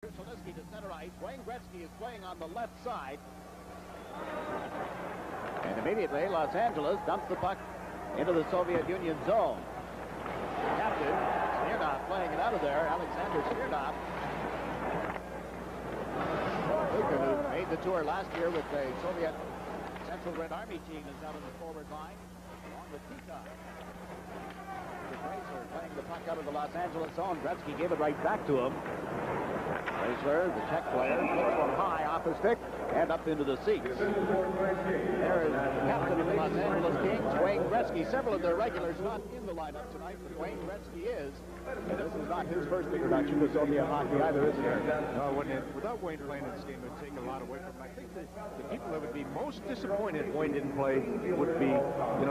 To center ice. Wayne Gretzky is playing on the left side. And immediately, Los Angeles dumps the puck into the Soviet Union zone. Captain Smirnov playing it out of there. Alexander Smirnov. Who made the tour last year with the Soviet Central Red Army team, is out on the forward line, along with Tita. Fraser playing the puck out of the Los Angeles zone. Gretzky gave it right back to him. Fraser, the Czech player, hits one high off the stick and up into the seats. There is the captain of the Los Angeles Kings, Wayne Gretzky. Several of their regulars not in the lineup tonight, but Wayne Gretzky is. And this is not his first introduction to Soviet hockey either, is it? No, without Wayne playing in this game, it would take a lot away from him. I think the people that would be most disappointed if Wayne didn't play would be,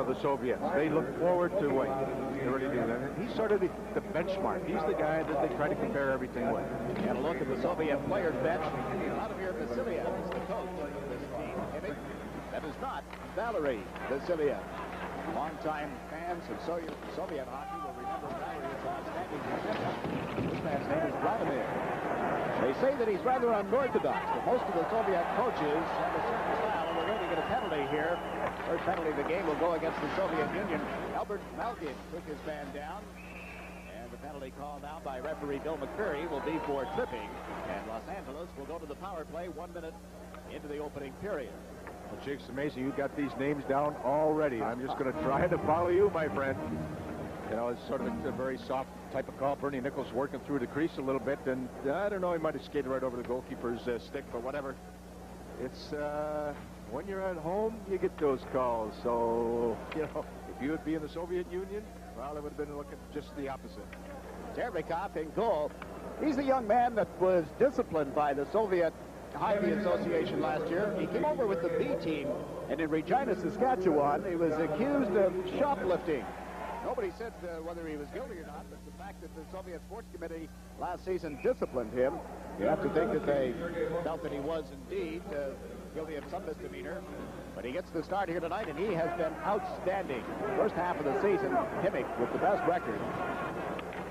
the Soviets. They look forward to Wayne. They really do. And he's sort of the benchmark. He's the guy that they try to compare everything with. And a look at the Soviet players bench. Vladimir Vasiliev is the coach of this team. Himik. That is not Valery Vasiliev. Longtime fans of Soviet hockey will remember Valery's outstanding position. This man's name is Vladimir. They say that he's rather unorthodox, but most of the Soviet coaches have a certain style, and we're going to get a penalty here. First penalty of the game will go against the Soviet Union. Albert Malkin took his man down. And the penalty called now by referee Bill McCurry will be for tripping. And Los Angeles will go to the power play 1 minute into the opening period. Well, Jake, it's amazing you got these names down already. I'm just going to try to follow you, my friend. It's sort of a very soft type of call. Bernie Nichols working through the crease a little bit, and I don't know, he might have skated right over the goalkeeper's stick, but whatever. It's when you're at home, you get those calls. So, if you would be in the Soviet Union, well, it would have been looking just the opposite. Tervikov in goal. He's the young man that was disciplined by the Soviet Hockey Association last year. He came over with the B team, and in Regina, Saskatchewan, he was accused of shoplifting. Nobody said whether he was guilty or not, but the fact that the Soviet Sports Committee last season disciplined him, you have to think that they felt that he was indeed guilty of some misdemeanor. But he gets the start here tonight, and he has been outstanding. First half of the season, Himik with the best record.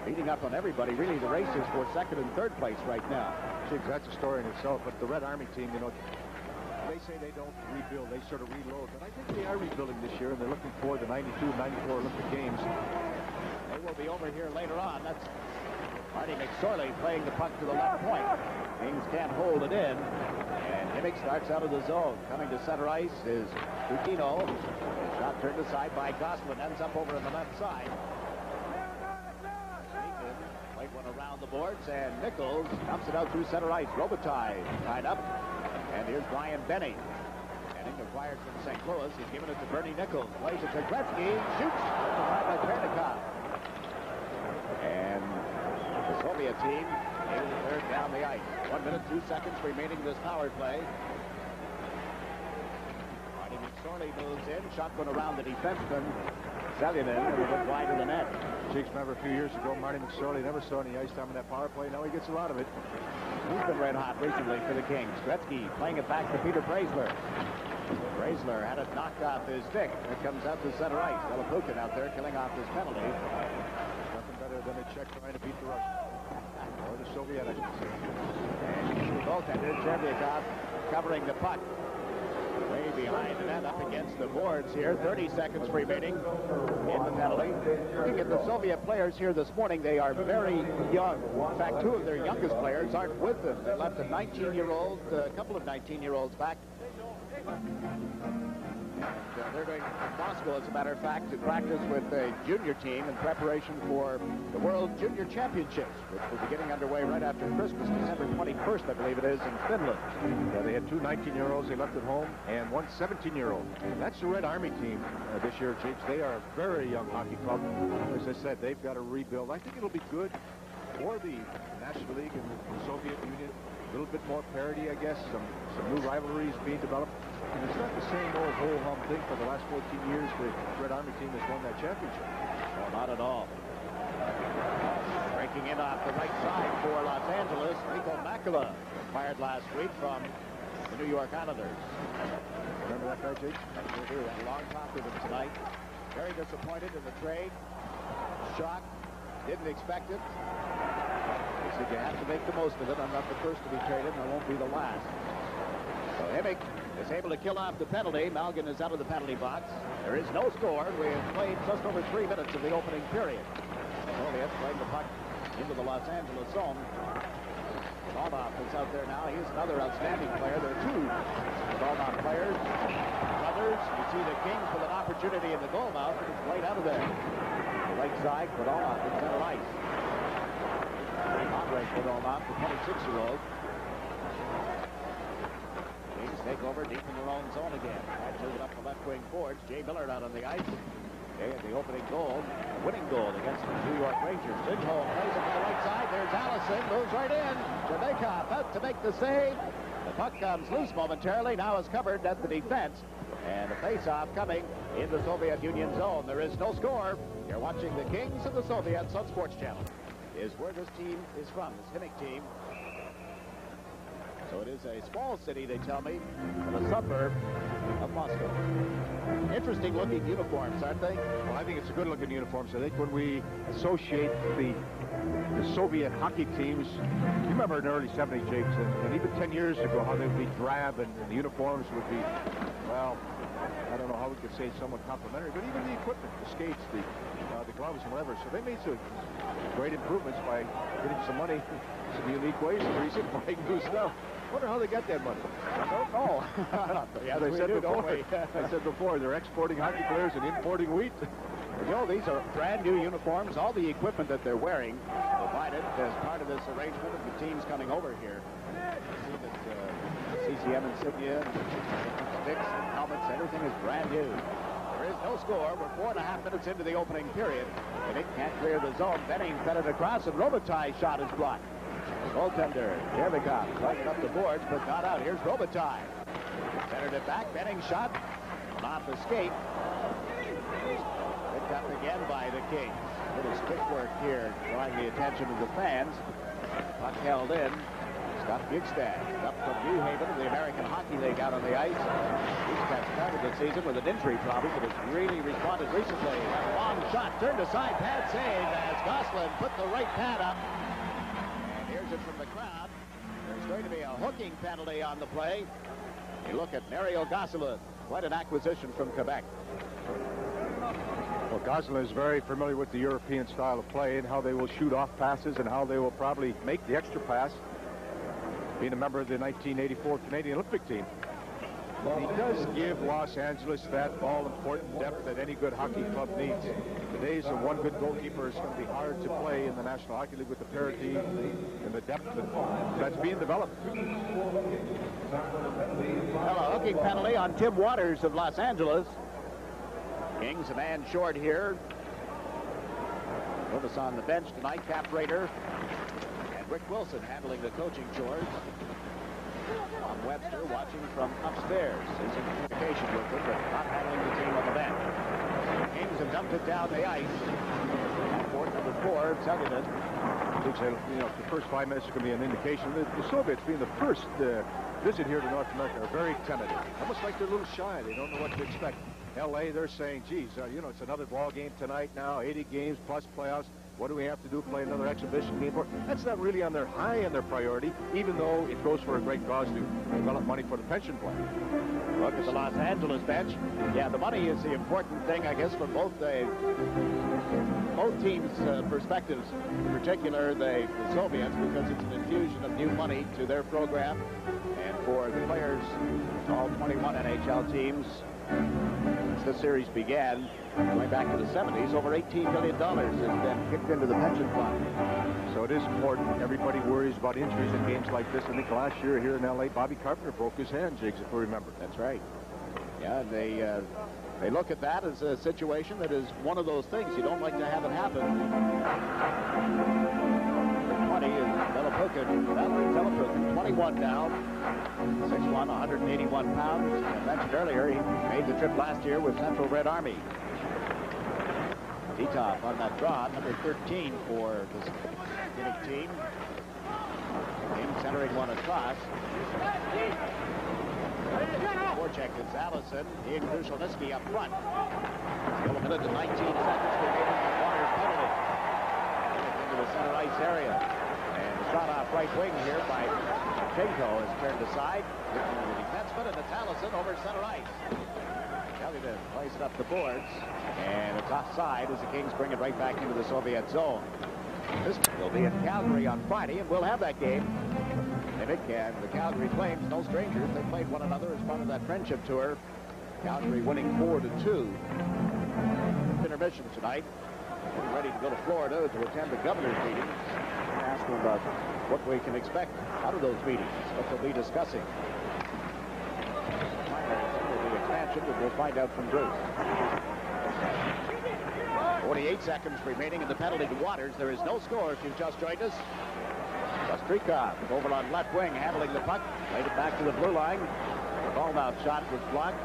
Beating up on everybody. Really, the race is for second and third place right now. Jeez, that's a story in itself. But the Red Army team, they say they don't rebuild. They sort of reload. But I think they are rebuilding this year, and they're looking for the 92, 94 Olympic Games. They will be over here later on. That's Marty McSorley playing the puck to the left point. Kings can't hold it in. And Himik starts out of the zone. Coming to center ice is Tutino. Shot turned aside by Gosselin. Ends up over on the left side. Played one around the boards, and Nichols dumps it out through center ice. Robitaille tied up. And here's Brian Benny. Benning acquired from St. Louis. He's given it to Bernie Nichols. Plays it to Gretzky. Shoots. Denied by Pernikov. And the Soviet team able to clear down the ice. 1 minute, 2 seconds remaining in this power play. Marty McSorley moves in. Shot one around the defenseman. Selyanin, and it went wide of the net. Cheeks, remember a few years ago, Marty McSorley never saw any ice time in that power play. Now he gets a lot of it. He's been red hot recently for the Kings. Gretzky playing it back to Peter Braisler. Braisler had it knocked off his stick. It comes out to center ice. Delapukin out there killing off his penalty. Nothing better than a Czech trying to beat the Russian. Or the Soviet, I should say. And the goaltender, Chervyakov, covering the puck. Way behind the net, up against the boards here. 30 seconds remaining in the penalty. Looking at the Soviet players here this morning, they are very young. In fact, two of their youngest players aren't with them. They left a 19-year-old, a couple of 19-year-olds back. And they're going to Moscow, as a matter of fact, to practice with a junior team in preparation for the World Junior Championships, which will be getting underway right after Christmas, December 21st, I believe it is, in Finland. Yeah, they had two 19-year-olds they left at home and one 17-year-old. That's the Red Army team this year, Chiefs. They are a very young hockey club. As I said, they've got to rebuild. I think it'll be good for the National League and the Soviet Union. A little bit more parity, I guess. Some new rivalries being developed. And it's not the same old ho-hum thing for the last 14 years. The Red Army team has won that championship. No, not at all. Breaking in off the right side for Los Angeles, Nico Makula, acquired last week from the New York Islanders. Remember that guy, Jake? I do. Had a long talk with him tonight. Very disappointed in the trade. Shocked. Didn't expect it. said you have to make the most of it. I'm not the first to be traded, and I won't be the last. So Himik is able to kill off the penalty. Malgin is out of the penalty box. There is no score. We have played just over 3 minutes of the opening period. Soviets playing the puck into the Los Angeles zone. Dolnoff is out there now. He's another outstanding player. There are 2 Dolnoff players. Others, you see the Kings with an opportunity in the goal mouth, but it's played out of there. The right side, Dolnoff in center ice. Andre Dolnoff, the 26-year-old. Kings take over deep in their own zone again. That's moving up the left wing boards. Jay Millard out on the ice. The opening goal, winning goal against the New York Rangers. Lindholm plays it to the right side. There's Allison, moves right in. Jamaica out to make the save. The puck comes loose momentarily. Now is covered at the defense. And a face-off coming in the Soviet Union zone. There is no score. You're watching the Kings and the Soviets on Sports Channel. Is where this team is from, this Himik team. So it is a small city, they tell me, in a suburb of Moscow. Interesting looking uniforms, aren't they? Well, I think it's a good looking uniforms. I think when we associate the Soviet hockey teams, you remember in the early 70s, Jakes, and even 10 years ago, how they would be drab and the uniforms would be, well, I don't know how we could say somewhat complimentary, but even the equipment, the skates, the gloves and whatever. So they made some great improvements by getting some money, some unique ways to reason, buying new stuff. Wonder how they got that money. I don't know. As I said before, they're exporting hockey players and importing wheat. You know, these are brand new uniforms. All the equipment that they're wearing provided as part of this arrangement of the teams coming over here. You see that CCM insignia, sticks, helmets, everything is brand new. There is no score. We're 4.5 minutes into the opening period, and it can't clear the zone. Benning fed it across, and Robitaille's shot is blocked. Goaltender Jervikov playing it up the boards, but not out. Here's Robitaille. Centered it back. Benning shot. Off the skate. Picked up again by the Kings. Little stick work here, drawing the attention of the fans. Puck held in. Scott Bjugstad up from New Haven of the American Hockey League out on the ice. Bjugstad started the season with an injury problem, but has really responded recently. A long shot, turned aside, pad save as Gosselin put the right pad up. And here's it from the crowd. There's going to be a hooking penalty on the play. You look at Mario Gosselin, quite an acquisition from Quebec. Well, Gosselin is very familiar with the European style of play and how they will shoot off passes and how they will probably make the extra pass, being a member of the 1984 Canadian Olympic team. He does give Los Angeles that all-important depth that any good hockey club needs. The days of one good goalkeeper is going to be hard to play in the National Hockey League with the parity and the depth that's being developed. Well, a hooking penalty on Tim Waters of Los Angeles. Kings a man short here. With us on the bench tonight, Cap Rader and Rick Wilson handling the coaching chores. Bob Webster watching from upstairs. He's in communication with them, but not handling the team on the bench. The Kings have dumped it down the ice. Port number 4, Selden. You know, the first 5 minutes are going to be an indication that the Soviets, being the first visit here to North America, are very tentative. Almost like they're a little shy. They don't know what to expect. L.A., they're saying, geez, you know, it's another ball game tonight now, 80 games plus playoffs. What do we have to do? Play another exhibition game for? That's not really on their high on their priority, even though it goes for a great cause to develop money for the pension plan. Look at the Los Angeles bench. Yeah, the money is the important thing, I guess, from both teams' perspectives. In particular, the Soviets, because it's an infusion of new money to their program, and for the players, all 21 NHL teams. Since the series began, going back to the 70s, over $18 million has been kicked into the pension fund. So it is important. Everybody worries about injuries in games like this. I think last year here in L.A., Bobby Carpenter broke his hand, Jigs, if we remember. That's right. Yeah, and they look at that as a situation that is one of those things. You don't like to have it happen. 20 is Valerie Telepukin, 21 now. 6'1", 181 pounds. I mentioned earlier, he made the trip last year with Central Red Army. Titov on that draw, number 13 for the Himik team. Centering one across. Forecheck is Allison. Ian Krushelnyski up front. Still a minute and 19 seconds remaining on Waters' penalty. Into the center ice area. And the shot off right wing here by Chenko is turned aside. The defenseman, and it's Allison over center ice. Kellington plays it up the boards, and it's offside as the Kings bring it right back into the Soviet zone. This will be in Calgary on Friday, and we'll have that game. Himik and the Calgary Flames, no strangers. They played one another as part of that friendship tour. Calgary winning 4-2. Intermission tonight. Getting ready to go to Florida to attend the governor's meeting. Ask them about what we can expect out of those meetings, what they'll be discussing. The expansion, but we'll find out from Bruce. 48 seconds remaining in the penalty to Waters. There is no score if you've just joined us. Kostrikov over on left wing, handling the puck. Played it back to the blue line. The ball-mouth shot was blocked.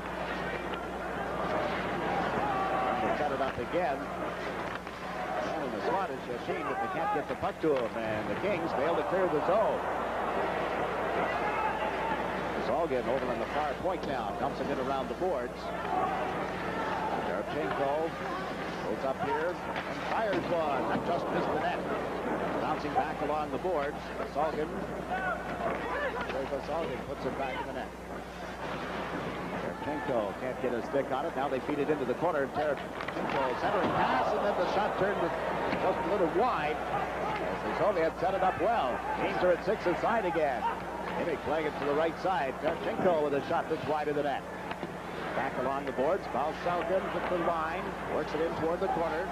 They set it up again. And the spot is Yashin, but they can't get the puck to him. And the Kings fail to clear the zone. Zalgin over on the far point now. Dumps it in around the boards. Yarchenko goes up here and fires one. That just missed the net. Bouncing back along the boards. Zalgin puts it back in the net. Yarchenko can't get a stick on it. Now they feed it into the corner. Yarchenko centering pass, and then the shot turned just a little wide. As the Soviets set it up well. Kings are at 6 aside again. Himik playing it to the right side. Yarchenko with a shot that's wide of the net. Back along the boards. Zalgin at the line. Works it in toward the corner.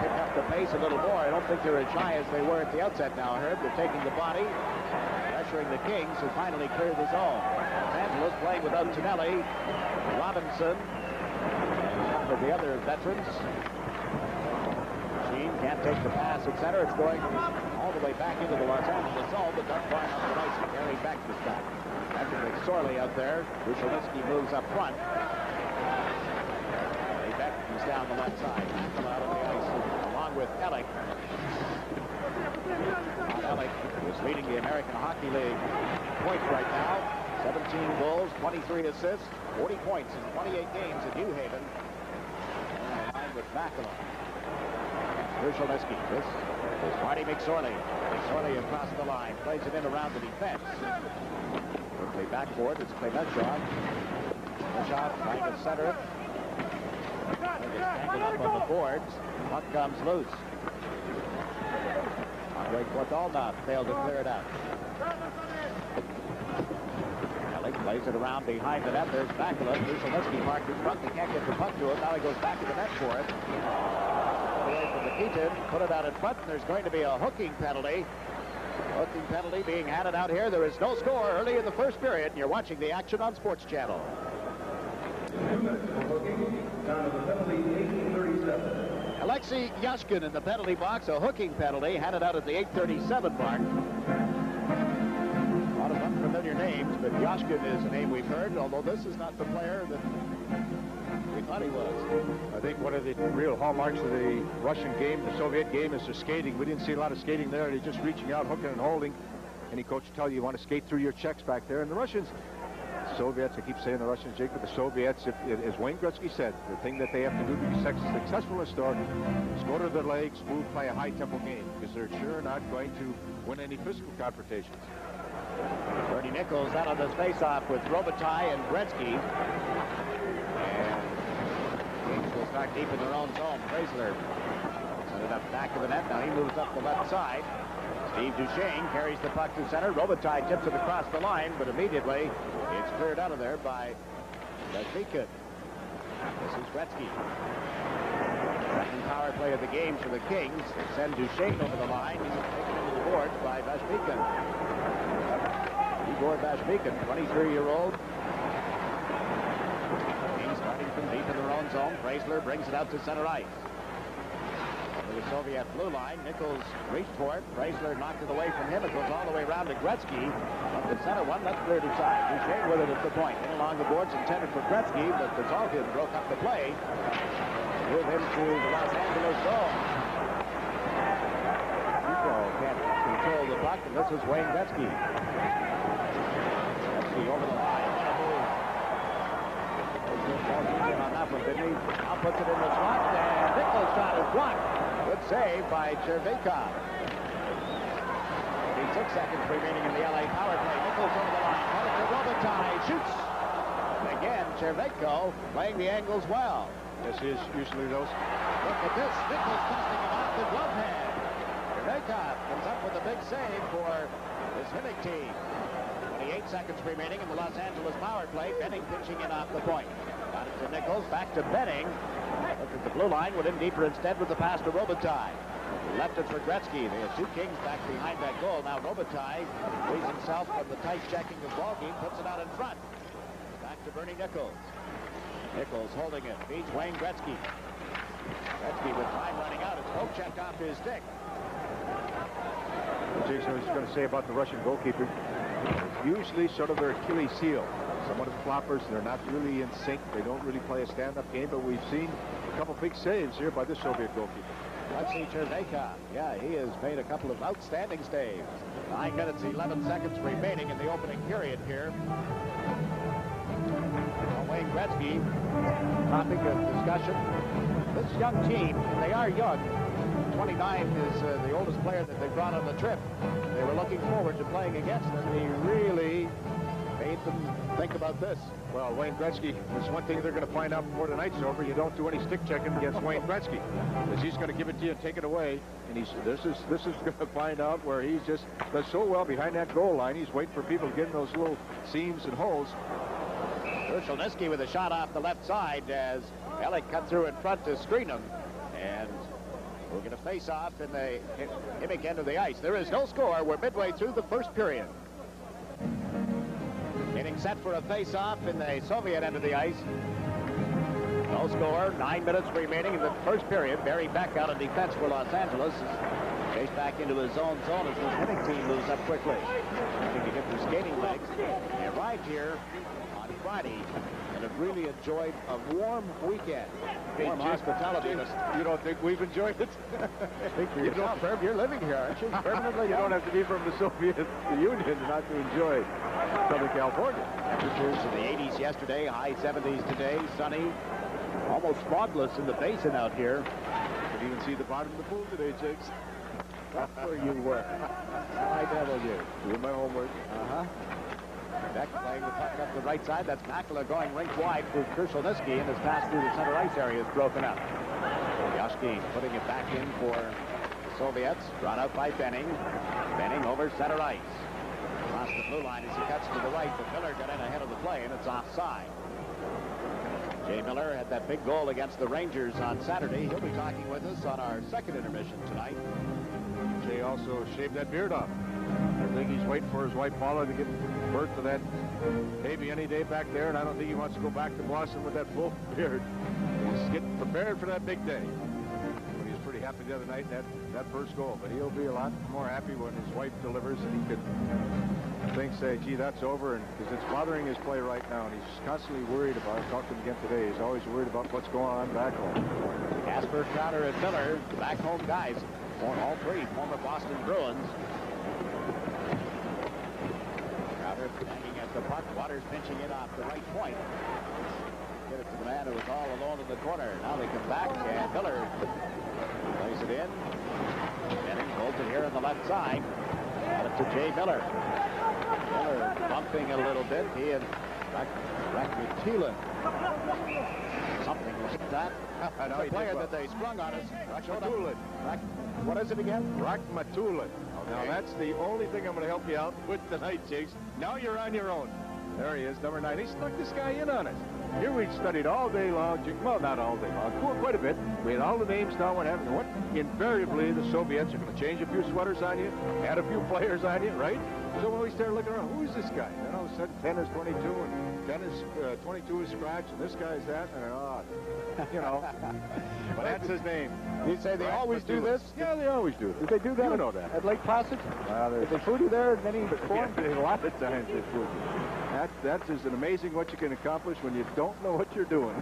Pick up the pace a little more. I don't think they're as shy as they were at the outset now, Herb. They're taking the body, pressuring the Kings, who finally cleared the zone. Los-Angeles playing without Tonelli, Robinson, and some of the other veterans. Sheen can't take the pass at center. It's going all the way back into the Los Angeles zone, but not far enough the ice and carrying back this time. That's McSorley out there. Rushalinski moves up front. He's down the left side. Come out on the ice along with Ellick. Ellick is leading the American Hockey League points right now. 17 goals, 23 assists, 40 points in 28 games at New Haven. And line with Bacala. Rushalinski. This is Marty McSorley. McSorley across the line. Plays it in around the defense. Quickly backboard. It's Klemenshaw. Klemenshaw trying to center it. Tangled up on the boards. Puck comes loose. Andre Kordalnov failed to clear it out. Ellick plays it around behind the net. There's Bacala. Rushalinski marked in front. They can't get the puck to him. Now he goes back to the net for it. Away from the Keaton. Put it out in front, and there's going to be a hooking penalty. Hooking penalty being handed out here. There is no score early in the first period, and you're watching the action on Sports Channel. Alexei Yashkin in the penalty box, a hooking penalty handed out at the 8:37 mark. A lot of unfamiliar names, but Yashkin is a name we've heard, although this is not the player that we thought he was. I think one of the real hallmarks of the Russian game, the Soviet game, is their skating. We didn't see a lot of skating there. They're just reaching out, hooking and holding. Any coach will tell you want to skate through your checks back there. And the Russians, Soviets, I keep saying the Russians, Jake, but the Soviets, as Wayne Gretzky said, the thing that they have to do to be successful in the store is go to their legs, move, play a high-tempo game, because they're sure not going to win any physical confrontations. Bernie Nichols out on the face-off with Robitaille and Gretzky. And Kings will start deep in their own zone. Chrysler set it up back of the net. Now he moves up the left side. Steve Duchesne carries the puck to center. Robitaille tips it across the line, but immediately it's cleared out of there by Vashvikin. This is Gretzky. Second power play of the game for the Kings. They send Duchesne over the line. He's taken into the boards by Vashvikin. Igor Vashvikin, 23-year-old. Kings starting from deep in their own zone. Chrysler brings it out to center ice. To the Soviet blue line. Nichols reached for it. Chrysler knocked it away from him. It goes all the way around to Gretzky. Up the center one. That's cleared aside. Duchesne with it at the point. In along the boards intended for Gretzky, but Zalgin broke up the play. Move him to the Los Angeles zone. Nico can't control the puck, and this is Wayne Gretzky. Gretzky over the line. On that one, didn't he? Now puts it in the slot, and Nichols' shot is blocked. Good Good save by Cherveikov. 6 seconds remaining in the LA power play. Nichols over the line. Headed to Robitaille. Shoots. And again, Cherveikov playing the angles well. This is usually those. Look at this. Nichols busting him off the glove hand. Cherveikov comes up with a big save for this Himik team. 28 seconds remaining in the Los Angeles power play. Benning pitching in off the point. Got it to Nichols. Back to Benning. Look at the blue line. Went in deeper instead with the pass to Robitaille. Left it for Gretzky. They have two Kings back behind that goal. Now Robitaille frees himself from the tight checking of ball game, puts it out in front. Back to Bernie Nichols. Nichols holding it. Beats Wayne Gretzky. Gretzky with time running out. It's poke checked off his stick. Jason was going to say about the Russian goalkeeper. Usually sort of their Achilles heel. Somewhat of floppers. They're not really in sync. They don't really play a stand-up game, but we've seen a couple big saves here by this Soviet goalkeeper. Let's see Cherveikov. Yeah, he has made a couple of outstanding saves. 9 minutes, 11 seconds remaining in the opening period here. Wayne Gretzky, topic of discussion. This young team, they are young. 29 is the oldest player that they brought on the trip. They were looking forward to playing against him, and he really made them think about this. Well, Wayne Gretzky, there's one thing they're going to find out before the night's over. You don't do any stick checking against Wayne Gretzky, because he's going to give it to you and take it away. And this is going to find out where he's just does so well behind that goal line. He's waiting for people to get in those little seams and holes. Krushelnyski with a shot off the left side as Ellick cut through in front to screen him. And we're going to face off in the Himik end of the ice. There is no score. We're midway through the first period. Getting set for a face-off in the Soviet end of the ice. No score. 9 minutes remaining in the first period. Barry Beck out of defense for Los Angeles. Chased back into his own zone as the Himik team moves up quickly. Looking to get their skating legs. They arrived here on Friday and have really enjoyed a warm weekend. Warm hospitality. You don't think we've enjoyed it? You don't, Herb, you're living here, aren't you? Permanently? You don't have to be from the Soviet Union not to enjoy Southern California. Temperatures in the 80s yesterday, high 70s today, sunny, almost fogless in the basin out here. You can even see the bottom of the pool today, Jakes. That's where you were. I devil you. Doing my homework. Beck playing the puck up the right side. That's Makela going rink wide to Krushelnyski, and his pass through the center ice area is broken up. Yashkin putting it back in for the Soviets. Brought out by Benning. Benning over center ice. Across the blue line as he cuts to the right, but Miller got in ahead of the play, and it's offside. Jay Miller had that big goal against the Rangers on Saturday. He'll be talking with us on our second intermission tonight. Jay also shaved that beard off. I think he's waiting for his wife Paula to give birth to that baby any day back there, and I don't think he wants to go back to Boston with that full beard. He's getting prepared for that big day. But he was pretty happy the other night in that first goal, but he'll be a lot more happy when his wife delivers and he can say, gee, that's over, and because it's bothering his play right now, and he's constantly worried about it. Talked to him again today. He's always worried about what's going on back home. Casper, Crowder, and Miller, back home guys. All three former Boston Bruins. Crowder hanging at the puck. Waters pinching it off the right point. Get it to the man who was all alone in the corner. Now they come back, and Miller plays it in. Benning holds it here on the left side. Got it to Jay Miller. Miller bumping a little bit. He and Rakmatilan. Something like that. The player that they sprung on us. Rakmatilan. What is it again? Rakmatilan. Okay. Now that's the only thing I'm going to help you out with tonight, Jakes. Now you're on your own. There he is, number 9. He stuck this guy in on us. Here we studied all day long. Well, not all day long. Quite a bit. We had all the names down. What happened? What? Invariably, the Soviets are going to change a few sweaters on you, add a few players on you, right? So when we started looking around, who's this guy? And all of a sudden, 10 is 22, and 10 is 22 is scratch, and this guy's that, and you know. But that's his name. You say they always do this? Yeah, they always do this. Did they do that? You know that. At Lake Placid? Did they food you there in any form? Yeah, a lot of times they food you. That's just an amazing what you can accomplish when you don't know what you're doing.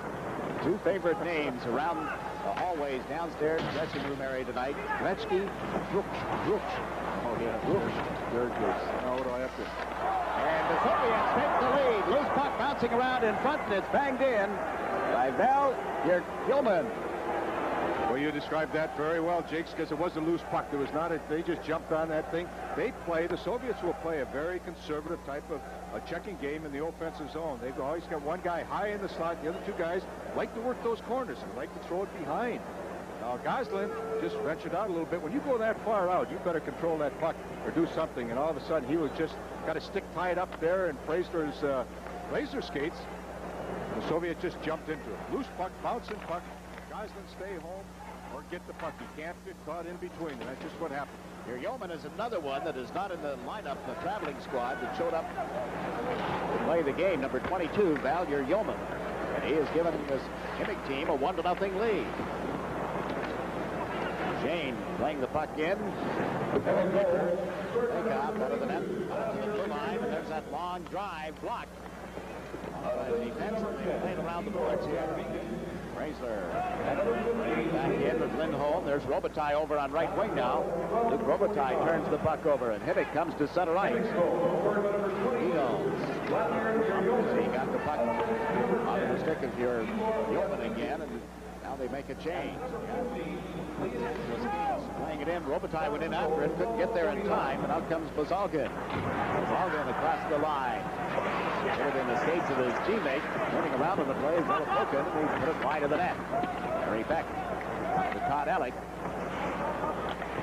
Two favorite names around the hallways downstairs, dressing room area tonight. Gretzky, Brooks. Oh, yeah, Brooks. Very good. Now, what do I have to... And the Soviets take the lead. Loose puck bouncing around in front, and it's banged in by Val Gilman. Well, you described that very well, Jakes, because it was a loose puck. There was not a, they just jumped on that thing. The Soviets will play a very conservative type of a checking game in the offensive zone. They've always got one guy high in the slot. The other two guys like to work those corners and like to throw it behind. Now, Goslin just ventured out a little bit. When you go that far out, you better control that puck or do something. And all of a sudden, he was just got a stick tied up there in Fraser's laser skates. The Soviet just jumped into it. Loose puck, bouncing puck. Goslin, stay home or get the puck. You can't get caught in between, and that's just what happened. Your Yeoman is another one that is not in the lineup, the traveling squad that showed up to play the game. Number 22, Val Yeoman. And he has given this Himik team a 1-0 lead. Shane playing the puck in. Take off out of the net, out to the blue line, and there's that long drive blocked. Defense, they playing around the boards here. Chrysler back in with Lindholm. There's Robitaille over on right wing now. Luke Robitaille turns the puck over, and Himik comes to center ice. He goes. He got the puck out of the stick of your Yeoman again, and now they make a change. Playing it in. Robitaille went in after it, couldn't get there in time, and out comes Bazalgin. Bazalgin across the line. Put it in the skates of his teammate. Turning around on the play is Melipokin, and he put it wide of the net. Harry Beck to Todd Alec.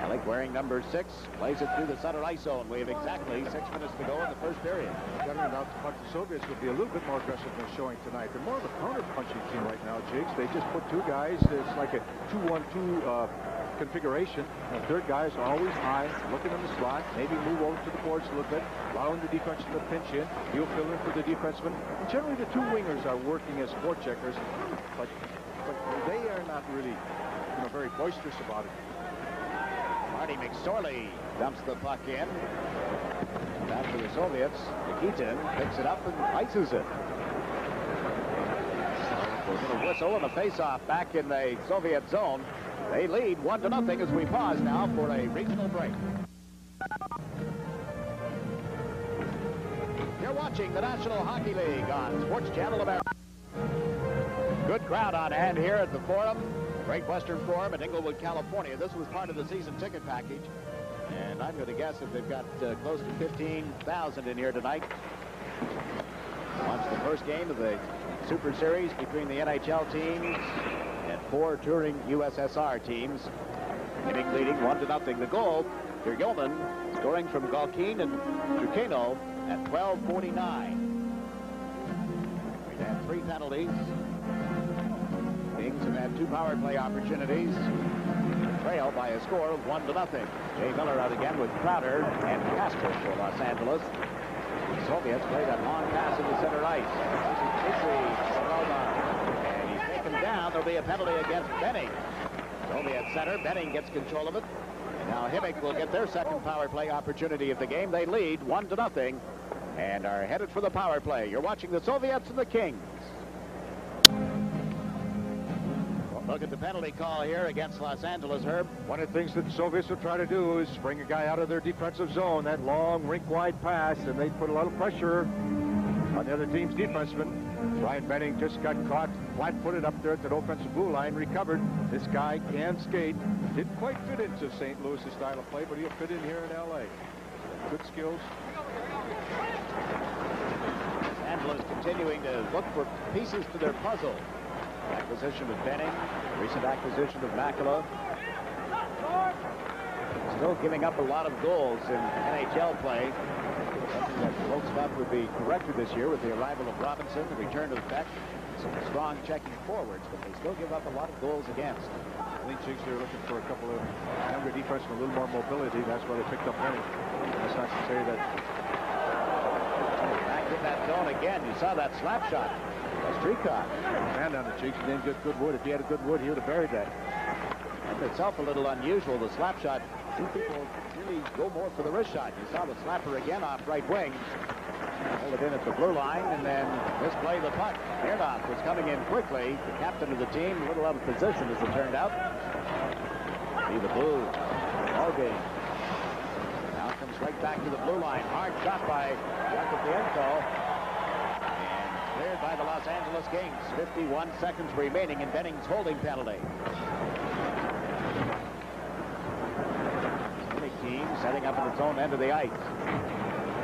Alec wearing number 6, plays it through the center ice zone. We have exactly 6 minutes to go in the first period. About the puck, the Soviets will be a little bit more aggressive than they're showing tonight. They're more of a counter-punching team right now, Jakes. They just put 2 guys. It's like a 2-1-2 configuration. The third guy is always high, looking in the slot, maybe move over to the boards a little bit, allowing the defenseman to pinch in. He'll fill in for the defenseman. And generally, the 2 wingers are working as forecheckers, but they are not really, very boisterous about it. Marty McSorley dumps the puck in. Back to the Soviets. Nikitin picks it up and ices it. We're going to whistle and a face-off back in the Soviet zone. They lead 1-0 as we pause now for a regional break. You're watching the National Hockey League on Sports Channel America. Good crowd on hand here at the Forum, Great Western Forum in Inglewood, California. This was part of the season ticket package, and I'm going to guess that they've got close to 15,000 in here tonight. Watch the first game of the Super Series between the NHL teams and 4 touring USSR teams. Himik leading 1-0. The goal, your Yeoman scoring from Galkin and Duquesno at 12:49. We've had 3 penalties. Kings have had 2 power play opportunities. Trail by a score of 1-0. Jay Miller out again with Crowder and Casper for Los Angeles. The Soviets play that long pass in the center ice. This is and he's taken down. There'll be a penalty against Benning. Soviet center. Benning gets control of it. And now Himik will get their second power play opportunity of the game. They lead 1-0 and are headed for the power play. You're watching the Soviets and the Kings. Look at the penalty call here against Los Angeles, Herb. One of the things that the Soviets will try to do is bring a guy out of their defensive zone, that long rink-wide pass, and they put a lot of pressure on the other team's defenseman. Brian Benning just got caught flat-footed up there at that offensive blue line, recovered. This guy can skate. Didn't quite fit into St. Louis' style of play, but he'll fit in here in L.A. Good skills. Los Angeles continuing to look for pieces to their puzzle. Acquisition of Benning, recent acquisition of Makula. Still giving up a lot of goals in NHL play. Something that folks thought would be corrected this year with the arrival of Robinson, the return of Beck, some strong checking forwards, but they still give up a lot of goals against. I think they're looking for a couple of younger defensemen, a little more mobility. That's why they picked up Benning. That's not to say that. Back in that zone again. You saw that slap shot. Streetcar. Hand on the cheeks. He didn't get good wood. If he had a good wood, he would have buried that. That's itself a little unusual. The slap shot. 2 people really go more for the wrist shot. You saw the slapper again off right wing. Hold it in at the blue line, and then misplay the puck. Miernoff was coming in quickly. The captain of the team, a little out of position as it turned out. See the blue ball game. Now comes right back to the blue line. Hard shot by Jakobienko. Cleared by the Los Angeles Kings. 51 seconds remaining in Benning's holding penalty. setting up at its own end of the ice.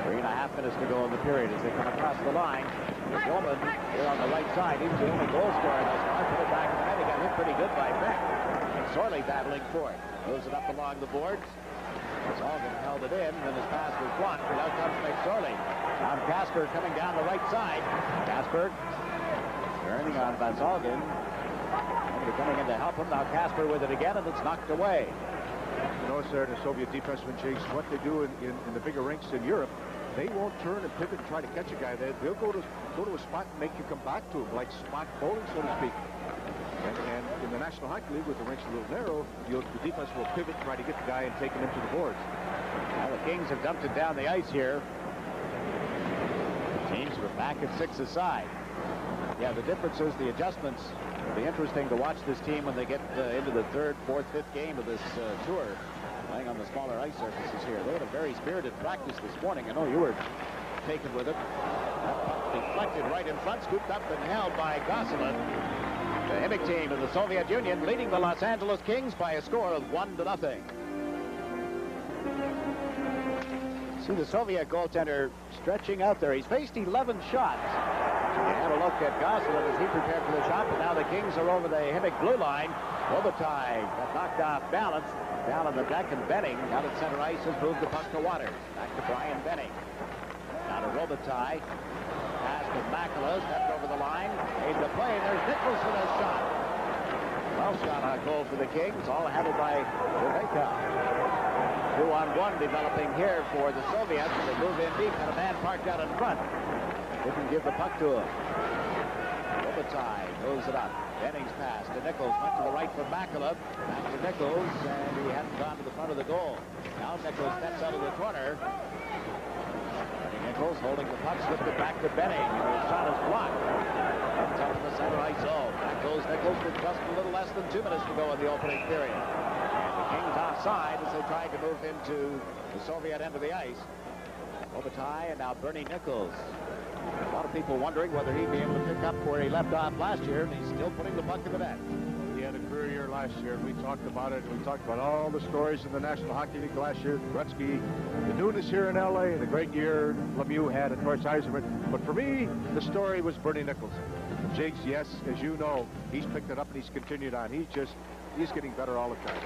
3.5 minutes to go in the period as they come across the line. Yeoman here on the right side. He's the only goal scorer thus far. Put it back in the net. He got hit pretty good by Beck. And Sorley battling for it. Moves it up along the boards. Zalgan held it in, and then his pass was blocked. And out comes McSorley. Now Casper coming down the right side. Casper turning on Zalgan. Somebody coming in to help him. Now Casper with it again, and it's knocked away. You notice there in the Soviet defenseman, Jakes, what they do in the bigger rinks in Europe, they won't turn and pivot and try to catch a guy. They'll go to a spot and make you come back to him, like spot bowling, so to speak. And in the National Hockey League, with the rinks a little narrow, the defense will pivot, try to get the guy and take him into the boards. Now the Kings have dumped it down the ice here. Teams are back at 6 aside. Yeah, the difference is the adjustments. It'll be interesting to watch this team when they get into the 3rd, 4th, 5th game of this tour, playing on the smaller ice surfaces here. They had a very spirited practice this morning. I know you were taken with it. Deflected right in front, scooped up and held by Gosselin. The Himik team of the Soviet Union leading the Los Angeles Kings by a score of 1-0. See the Soviet goaltender stretching out there. He's faced 11 shots. You had a look at Gosselin as he prepared for the shot, but now the Kings are over the Himik blue line. Robitaille got knocked off balance down on the deck, and Benning out at center ice has moved the puck to Waters. Back to Brian Benning. Now to Robitaille. Pass to Makela, stepped over the line, made the play, and there's Nichols with a shot. Well shot on goal for the Kings, all handled by Rebecca. 2-on-1 developing here for the Soviets. They move in deep, and a man parked out in front. Didn't give the puck to him. Robitaille moves it up. Benning's pass to Nichols, went to the right for Makela. Back to Nichols, and he hadn't gone to the front of the goal. Now Nichols steps out of the corner. Nichols holding the puck, slipped it back to Benning. His shot is blocked. Comes up in the center ice zone. Back goes Nichols with just a little less than 2 minutes to go in the opening period. And the Kings offside as they tried to move into the Soviet end of the ice. Robitaille and now Bernie Nichols. A lot of people wondering whether he'd be able to pick up where he left off last year, and he's still putting the puck in the net. He had a career year last year, and we talked about it. We talked about all the stories in the National Hockey League last year. Gretzky, the newness here in L.A., and the great year Lemieux had, of course, Yzerman. But for me, the story was Bernie Nichols. Jakes, yes, as you know, he's picked it up and he's continued on. He's getting better all the time.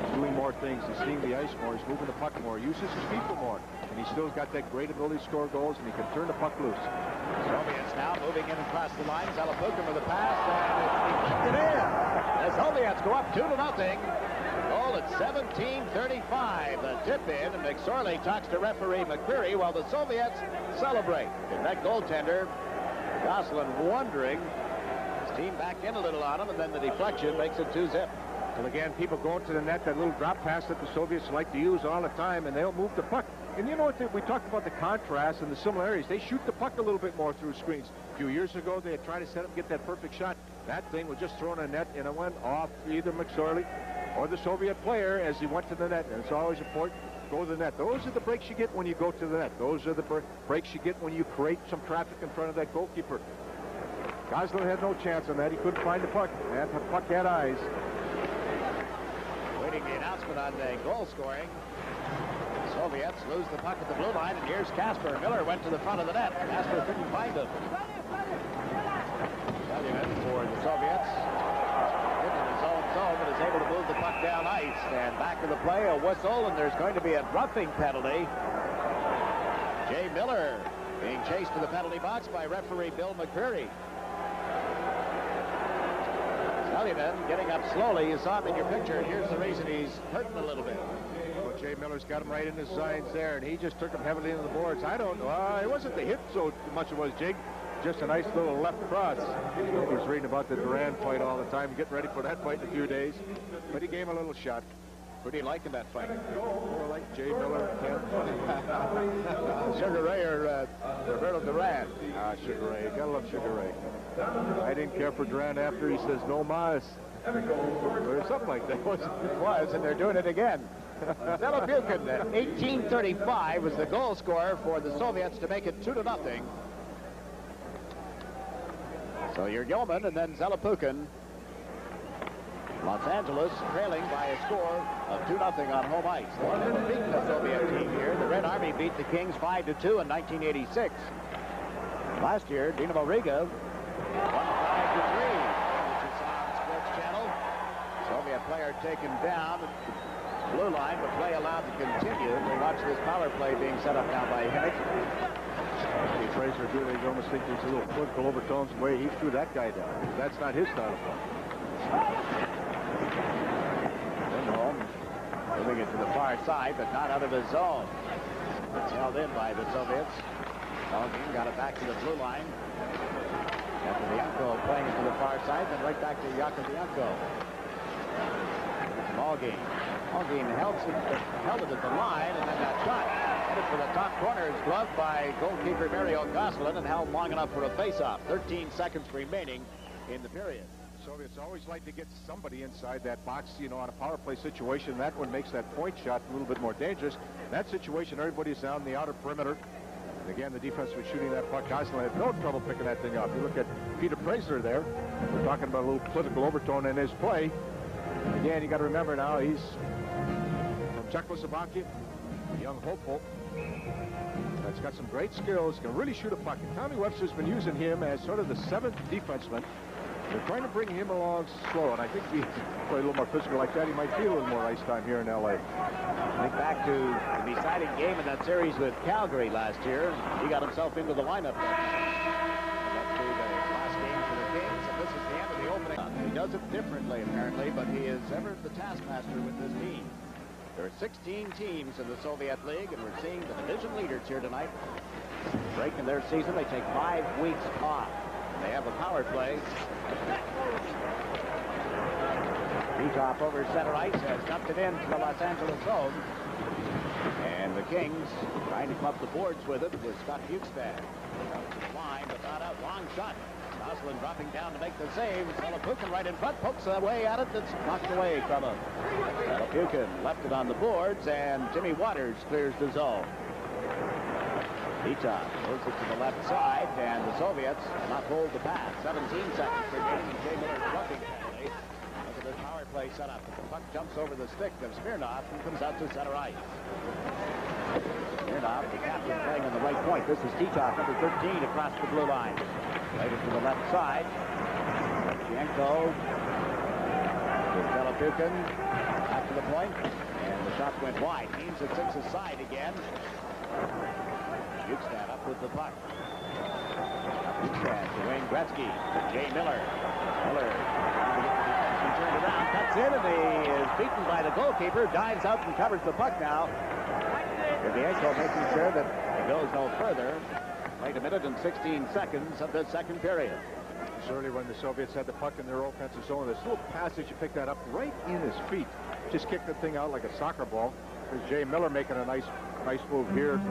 He's doing more things. He's seeing the ice more. He's moving the puck more. He uses his feet more. And he's still got that great ability to score goals, and he can turn the puck loose. Soviets now moving in across the line. Zalapukin with a pass, and it's deflected in. The Soviets go up 2-0. Goal at 17:35. The tip in, and McSorley talks to referee McCreary while the Soviets celebrate. And that goaltender, Gosselin, wondering. His team backed in a little on him, and then the deflection makes it 2-0. Well, again, people going to the net, that little drop pass that the Soviets like to use all the time, and they'll move the puck. And you know what, we talked about the contrast and the similarities. They shoot the puck a little bit more through screens. A few years ago, they had tried to set up and get that perfect shot. That thing was just thrown in the net, and it went off either McSorley or the Soviet player as he went to the net. And it's always important, go to the net. Those are the breaks you get when you go to the net. Those are the breaks you get when you create some traffic in front of that goalkeeper. Gosselin had no chance on that. He couldn't find the puck. And the puck had eyes. Waiting the announcement on the goal scoring. Soviets lose the puck at the blue line, and here's Casper. Miller went to the front of the net. Casper couldn't find him. Selyanen for the Soviets. In his own zone, but is able to move the puck down ice. And back to the play, a whistle, and there's going to be a roughing penalty. Jay Miller being chased to the penalty box by referee Bill McCreary. Selyanen getting up slowly. You saw him in your picture, and here's the reason he's hurting a little bit. Jay Miller's got him right in his signs there, and he just took him heavily into the boards. I don't know. It wasn't the hit so much it was, Jig. Just a nice little left cross. He's reading about the Duran fight all the time, getting ready for that fight in a few days. But he gave him a little shot. Who do you like in that fight? I like Jay Miller. Sugar Ray or Roberto Duran? Sugar Ray. You gotta love Sugar Ray. I didn't care for Duran after he says no mas. Or something like that. It was, and they're doing it again. Zalapukin at 18:35 was the goal scorer for the Soviets to make it 2-0. So you're Yeoman and then Zalapukin. Los Angeles trailing by a score of 2-0 on home ice. They haven't beaten the Soviet team here. The Red Army beat the Kings 5-2 in 1986. Last year, Dinamo Riga won 5-3. Which is on Sports Channel. Soviet player taken down at the blue line, but play allowed to continue. We watch this power play being set up now by Himik. Fraser, you almost think there's a little political overtones the way he threw that guy down. That's not his style of play. Lindholm moving it to the far side, but not out of his zone. It's held in by the Soviets. Malgin got it back to the blue line. Yakovienko playing it to the far side, then right back to Yakovienko. Malgin. Malgin held it at the line, and then that shot headed for the top corner is gloved by goalkeeper Mario Goslin and held long enough for a face-off. 13 seconds remaining in the period. Soviets always like to get somebody inside that box, you know, on a power play situation. That one makes that point shot a little bit more dangerous. In that situation, everybody's down the outer perimeter. And again, the defense was shooting that puck. Goslin had no trouble picking that thing up. You look at Peter Praisler there. We're talking about a little political overtone in his play. Again, you got to remember now, he's from Czechoslovakia, a young hopeful. That's got some great skills, can really shoot a puck. And Tommy Webster's been using him as sort of the 7th defenseman. They're trying to bring him along slow, and I think if he play a little more physical like that, he might feel a little more ice time here in L.A. Think back to the deciding game in that series with Calgary last year. He got himself into the lineup. That's the last game for the Kings, and this is the end of the opening. He does it differently, apparently, but he is ever the taskmaster with this team. There are 16 teams in the Soviet League, and we're seeing the division leaders here tonight. Break in their season, they take 5 weeks off. They have a power play. Beetoff over center ice has dumped it into the Los Angeles zone. And the Kings trying to club the boards with it with Scott Bukestad. Comes to the line, but not out. Long shot. Goslin dropping down to make the save. Selapukin right in front, pokes away at it. That's knocked away from him. Selapukin left it on the boards, and Jimmy Waters clears the zone. Beetoff moves it to the left side, and the Soviets not hold the pass. 17 seconds remaining. Jay Miller's roughing penalty. Look at this power play set up. The puck jumps over the stick of Smirnov and comes out to center ice. Smirnov, the captain, playing on the right point. This is Beetoff, number 13, across the blue line. Played it to the left side. Yanko to Selapukin. Back to the point, and the shot went wide. Means it sits aside again. Bukestad up with the puck. Bukestad to Wayne Gretzky. To Jay Miller. Miller turned around, cuts in, and he is beaten by the goalkeeper. Dives out and covers the puck now. Yanko making sure that it goes no further. Wait a minute and 16 seconds of the second period. Early when the Soviets had the puck in their offensive zone, this little passage, you pick that up right in his feet. Just kicked the thing out like a soccer ball. There's Jay Miller making a nice move here,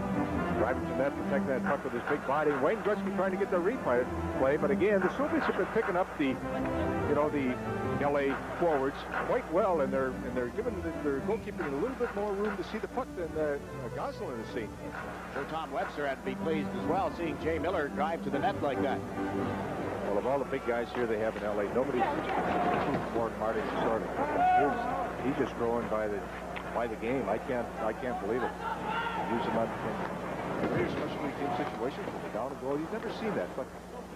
driving to net, protecting that puck with his big body. Wayne Gretzky trying to get the replay, but again, the Soviets have been picking up the LA forwards quite well, and they're giving their goalkeeper a little bit more room to see the puck than Goslin has seen. Sure, Tom Webster had to be pleased as well, seeing Jay Miller drive to the net like that. Well, of all the big guys here they have in LA, nobody's more than Marty Short. He's just growing by the game. I can't believe it. Use him on very special game situations with the down and goal. You've never seen that, but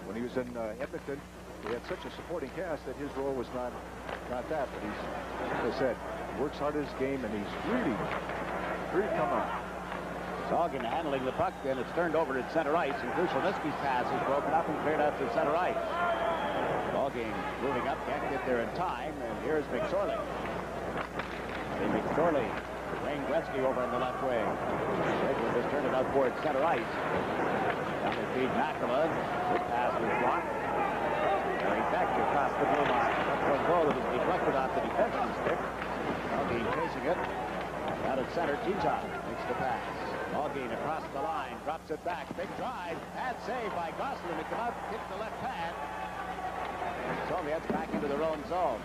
when he was in Edmonton, he had such a supporting cast that his role was not that. But he's, as I said, works hard at his game, and he's really come on. Sagan handling the puck, and it's turned over at center ice, and Krushelnyski's pass is broken up and cleared out to center ice. Ball game moving up, can't get there in time, and here's McSorley. McSorley, Wayne Gretzky over on the left wing. Lakeland just turned it out towards center ice. Down to feed Makala. Good pass was blocked. Carrying back across the blue line. Up one goal that was deflected off the defenseman's stick. Malgin chasing it. Out at center, Beetoff makes the pass. Malgin across the line, drops it back. Big drive. Bad save by Goslin to come out, kick the left pad. Soviets back into their own zone.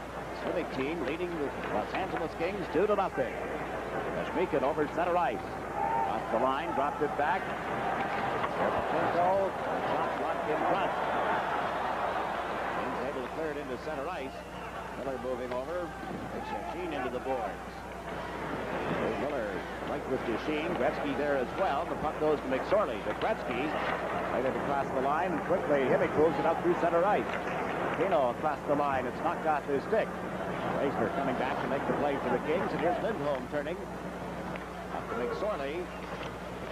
Civic team leading the Los Angeles Kings 2-0. Kashmikin over center ice. Off the line, dropped it back. Shevchenko, shot blocked in front. Kings able to clear it into center ice. Miller moving over. Takes Shevchenko into the boards. Miller right with Duchesne. Gretzky there as well. The puck goes to McSorley. To Gretzky. Right across the line. And quickly, Himik moves it up through center ice. Kino across the line. It's knocked off his stick. Razor coming back to make the play for the Kings. And here's Lindholm turning. Up to McSorley.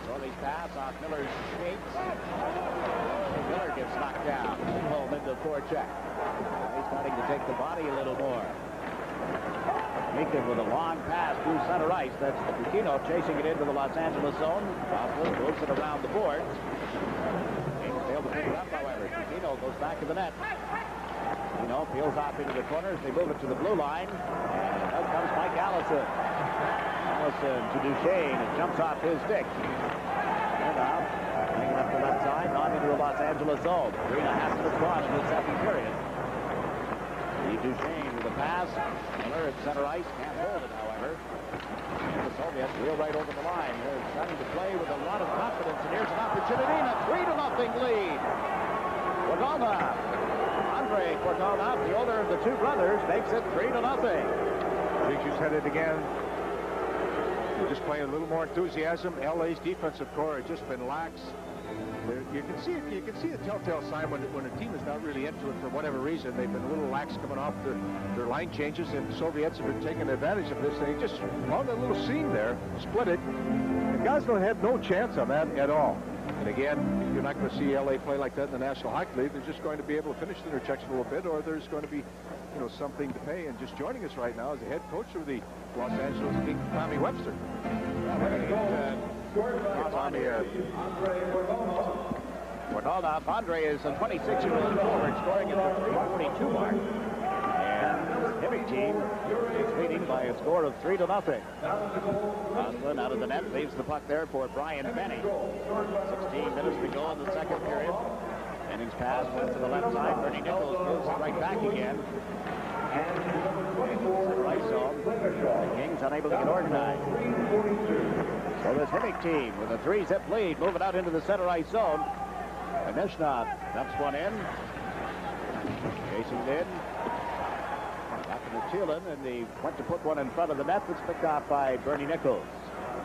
McSorley's pass off Miller's skates. Miller gets knocked down. Lindholm into the forecheck. He's starting to take the body a little more. Meekin with a long pass through center ice. That's Kino chasing it into the Los Angeles zone. Coughlin moves it around the boards. Kings failed to pick it up, however. Kino goes back to the net. Kino peels off into the corners. They move it to the blue line. And out comes Mike Allison. Allison to Duchesne. It jumps off his stick. And out. Bringing up the left side. On into the Los Angeles zone. 3.5 minutes gone in the second period. Duchesne with a pass. Miller at center ice. Can't hold it, however. And the Soviets reel right over the line. They're starting to play with a lot of confidence. And here's an opportunity and a 3-0 lead. Kordonov. Andre Kordonov, the older of the two brothers, makes it 3-0. Creatures headed again. They're just playing a little more enthusiasm. LA's defensive core has just been lax. You can see a telltale sign when a team is not really into it for whatever reason. They've been a little lax coming off their line changes, and the Soviets have been taking advantage of this. They just found that little seam there, split it, and Gosselin had no chance on that at all. And again, you're not going to see LA play like that in the National Hockey League. They're just going to be able to finish their checks a little bit, or there's going to be, something to pay. And just joining us right now is the head coach of the Los Angeles Kings, Tommy Webster. Kordonov. Andre is a 26-year-old forward scoring at the 3:42 mark. And the Himik team is leading by a score of 3-0. Gosselin out of the net leaves the puck there for Brian Benning. 16 minutes to go in the second period. Benning's pass went to the left side. Bernie Nichols moves it right back again. Center ice zone. The Kings unable to get organized. So this Himik team with a 3-zip lead moving out into the center ice zone. Nishnov dumps one in. Chasing it in. Back to Thielen, and he went to put one in front of the net. That's picked off by Bernie Nichols.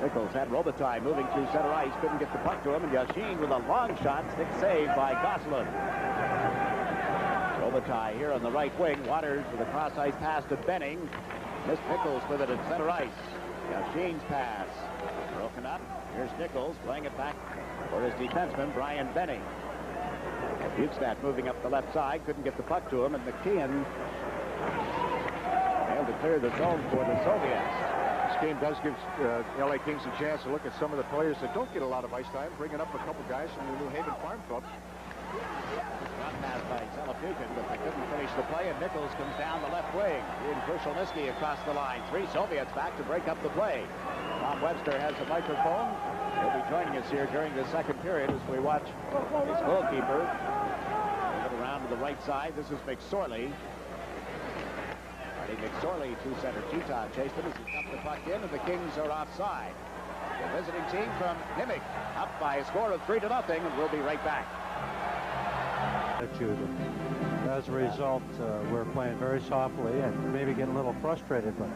Nichols had Robitaille moving through center ice. Couldn't get the puck to him. And Yashin with a long shot. Stick save by Gosselin. Robitaille here on the right wing. Waters with a cross ice pass to Benning. Missed Nichols with it at center ice. Yashin's pass. Broken up. Here's Nichols playing it back for his defenseman, Brian Benning. Bukestad moving up the left side. Couldn't get the puck to him. And McKeon failed to clear the zone for the Soviets. This game does give LA Kings a chance to look at some of the players that don't get a lot of ice time, bringing up a couple guys from the New Haven Farm Club. Not passed by Telefukin, but they couldn't finish the play, and Nichols comes down the left wing. Ian Krushelnyski across the line. 3 Soviets back to break up the play. Tom Webster has a microphone. He'll be joining us here during the second period as we watch his goalkeeper move it around to the right side. This is McSorley. McSorley to center. Teton chased him as he dumped the puck in, and the Kings are offside. The visiting team from Himik up by a score of 3-0, and we'll be right back. As a result, we're playing very softly and maybe getting a little frustrated, but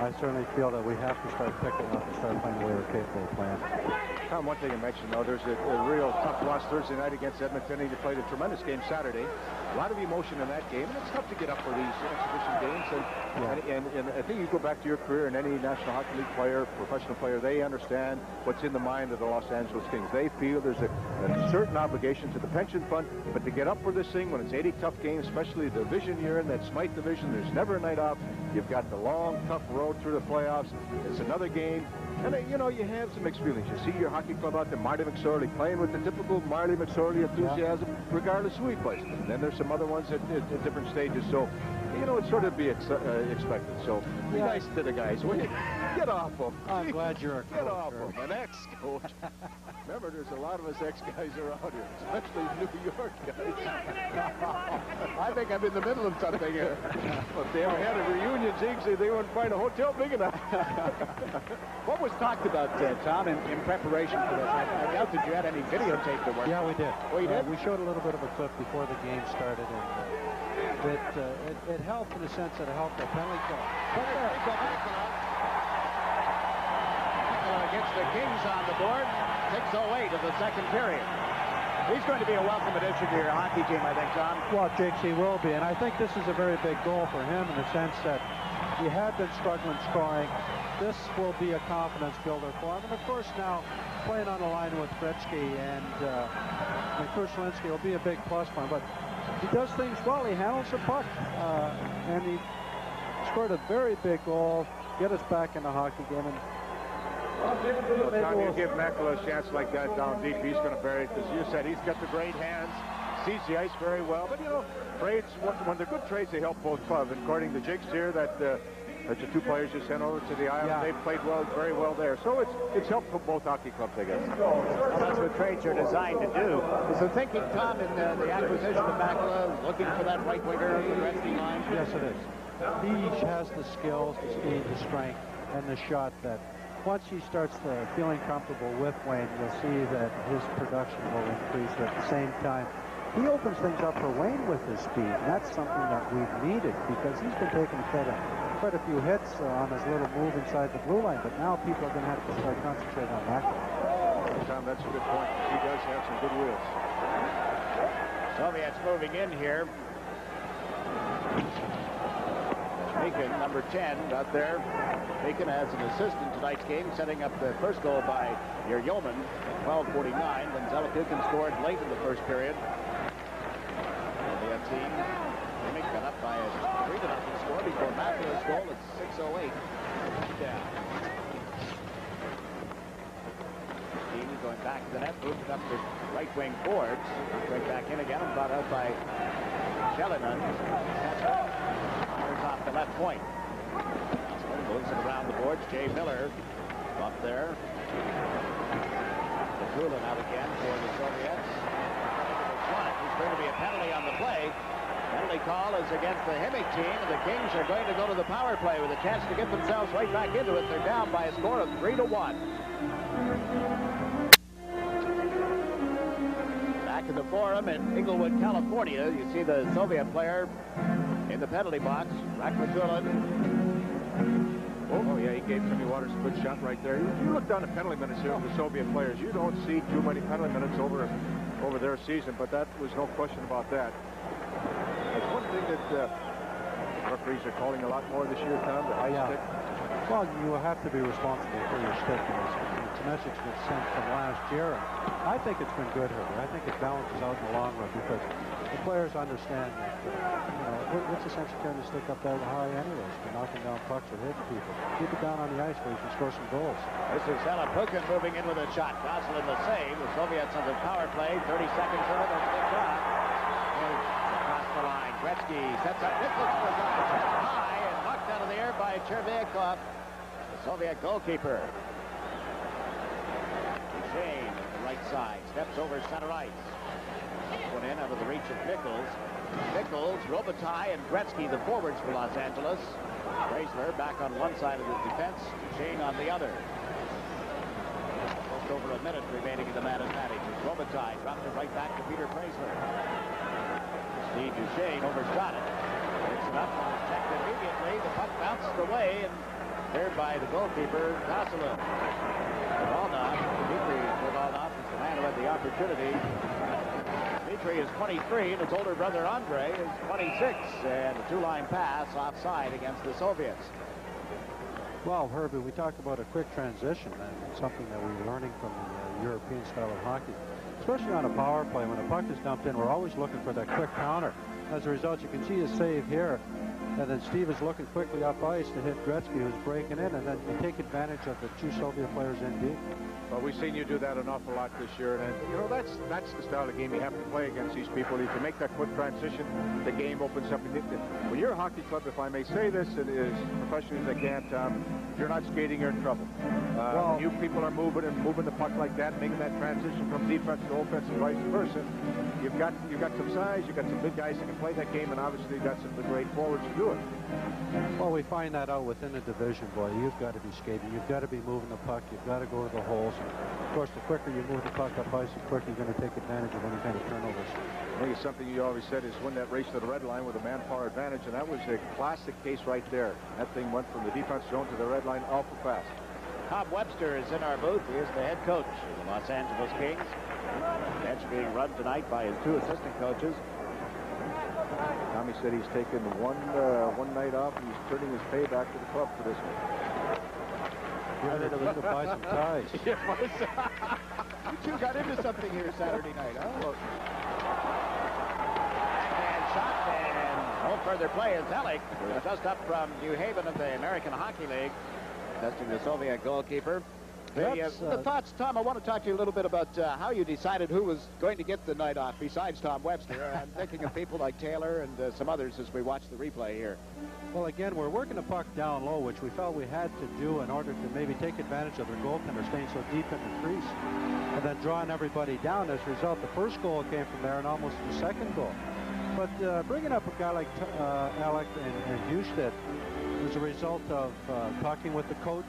I certainly feel that we have to start picking up and start playing the way we're capable of playing. Tom, one thing I mentioned, though, there's a real tough loss Thursday night against Edmonton. He played a tremendous game Saturday. A lot of emotion in that game, and it's tough to get up for these exhibition games. And I think you go back to your career, and any National Hockey League player, professional player, they understand what's in the mind of the Los Angeles Kings. They feel there's a certain obligation to the pension fund, but to get up for this thing when it's 80 tough games, especially the division you're in, that Smythe division, there's never a night off. You've got the long, tough road through the playoffs. It's another game. And, you have some mixed feelings. You see your hockey club out there, Marty McSorley, playing with the typical Marty McSorley enthusiasm, regardless who he plays. And then there's some other ones at different stages. So, it's sort of be expected. So, be nice to the guys. Will you? Get off them. I'm glad you're a coach. Get off them. An ex-coach. Remember, there's a lot of us ex-guys around here, especially New York guys. I think I'm in the middle of something here. Well, if they ever had a reunion, they wouldn't find a hotel big enough. What was talked about, Tom, in preparation for this? I doubt that you had any videotape to work. Yeah, we did. Oh, you did? We showed a little bit of a clip before the game started, and it helped in the sense that it helped the penalty call. gets the Kings on the board. 6:08 of the second period. He's going to be a welcome addition to your hockey team, I think, Tom. Well, Jakes, he will be, and I think this is a very big goal for him in the sense that he had been struggling scoring. This will be a confidence builder for him, and of course now playing on the line with Gretzky and Krushelinski will be a big plus for him. But he does things well. He handles the puck, and he scored a very big goal, get us back in the hockey game. And well, Tom, you give Makela a chance like that down deep, he's going to bury it. As you said, he's got the great hands, sees the ice very well. But, you know, trades, when they're good trades, they help both clubs. And according to Jakes here, that the two players you sent over to the island, they've played well, very well there. So it's helped for both hockey clubs, I guess. Well, that's what trades are designed to do. Is the thinking, Tom, in the acquisition of Makela, looking for that right winger of the Gretzky line? Yes, it is. He has the skills, the speed, the strength, and the shot that once he starts feeling comfortable with Wayne, you'll see that his production will increase. At the same time, he opens things up for Wayne with his speed, and that's something that we've needed because he's been taking quite a few hits on his little move inside the blue line, but now people are going to have to start concentrating on that. Tom, that's a good point. He does have some good wheels. Soviets moving in here. Beacon, number 10, out there. Beacon has an assist in tonight's game, setting up the first goal by your Yeoman. 12:49. Los-AndzhelesKingz scored late in the first period. The team, Himik got up by a 3-0 score before Makela's goal at 6:08. Down. Team going back to the net, moved it up to right wing boards. Right back in again and brought out by Shelinan. Off the left point. Moves it around the boards. Jay Miller up there. Kulin out again for the Soviets. There's going to be a penalty on the play. Penalty call is against the Himik team, and the Kings are going to go to the power play with a chance to get themselves right back into it. They're down by a score of 3-1. Back in the Forum in Inglewood, California, you see the Soviet player in the penalty box. Rakmatulin. Oh, yeah, he gave Timmy Waters a good shot right there. You look down the penalty minutes here of the Soviet players. You don't see too many penalty minutes over their season, but that was no question about that. That's one thing that referees are calling a lot more this year, Tom, the high stick. Well, you will have to be responsible for your stick. It's a message that's sent from last year. I think it's been good here. I think it balances out in the long run because the players understand that, what's the sense of carrying the stick up that high anyways? You're knocking down pucks or hitting people. Keep it down on the ice where you can score some goals. This is Pukin moving in with a shot. Goslin the save. The Soviets on the power play. 30 seconds in it. There's a good shot. Across the line. Gretzky sets up Nichols for a drive. High and knocked out of the air by Chervyakov, the Soviet goalkeeper. Duchesne at the right side. Steps over center ice. One in out of the reach of Nichols. Nichols, Robitaille, and Gretzky, the forwards for Los Angeles. Preisler back on one side of the defense. Duchesne on the other. Just over a minute remaining in the man advantage. Robitaille dropped it right back to Peter Preisler. Steve Duchesne overshot it. Picks it up, checked immediately. The puck bounced away and cleared by the goalkeeper, Goslin. Dmitry Kovalnov is the man who had the opportunity. Dmitry is 23, and his older brother Andre is 26. And a two-line pass offside against the Soviets. Well, Herbie, we talked about a quick transition, and something that we're learning from the European style of hockey. Especially on a power play, when a puck is dumped in, we're always looking for that quick counter. As a result, you can see his save here. And then Steve is looking quickly up ice to hit Gretzky, who's breaking in, and then you take advantage of the two Soviet players in deep. Well, we've seen you do that an awful lot this year, and that's the style of game you have to play against these people. If you make that quick transition, the game opens up. When you're a hockey club, if I may say this, it is professionally as I can, Tom, if you're not skating, you're in trouble. When you people are moving the puck like that, making that transition from defense to offense and vice versa, you've got some size, you've got some big guys that can play that game, and obviously you've got some great forwards to do it. Well, we find that out within the division, boy. You've got to be skating. You've got to be moving the puck. You've got to go to the holes. And of course, the quicker you move the puck up ice, the quicker you're going to take advantage of any kind of turnovers. I think it's something you always said is win that race to the red line with a manpower advantage, and that was a classic case right there. That thing went from the defense zone to the red line awful fast. Tom Webster is in our booth. He is the head coach of the Los Angeles Kings. Bench being run tonight by his 2 assistant coaches. Tommy said he's taken one night off and he's turning his pay back to the club for this one. You're going to buy some ties. You two got into something here Saturday night, huh? And shot, and no further play as Alec, who's just up from New Haven of the American Hockey League, testing the Soviet goalkeeper. The thoughts, Tom, I want to talk to you a little bit about how you decided who was going to get the night off besides Tom Webster. I'm thinking of people like Taylor and some others as we watch the replay here. Well, again, we're working the puck down low, which we felt we had to do in order to maybe take advantage of their goaltender staying so deep in the crease and then drawing everybody down. As a result, the first goal came from there and almost the second goal. But bringing up a guy like Alec and Husted was a result of talking with the coach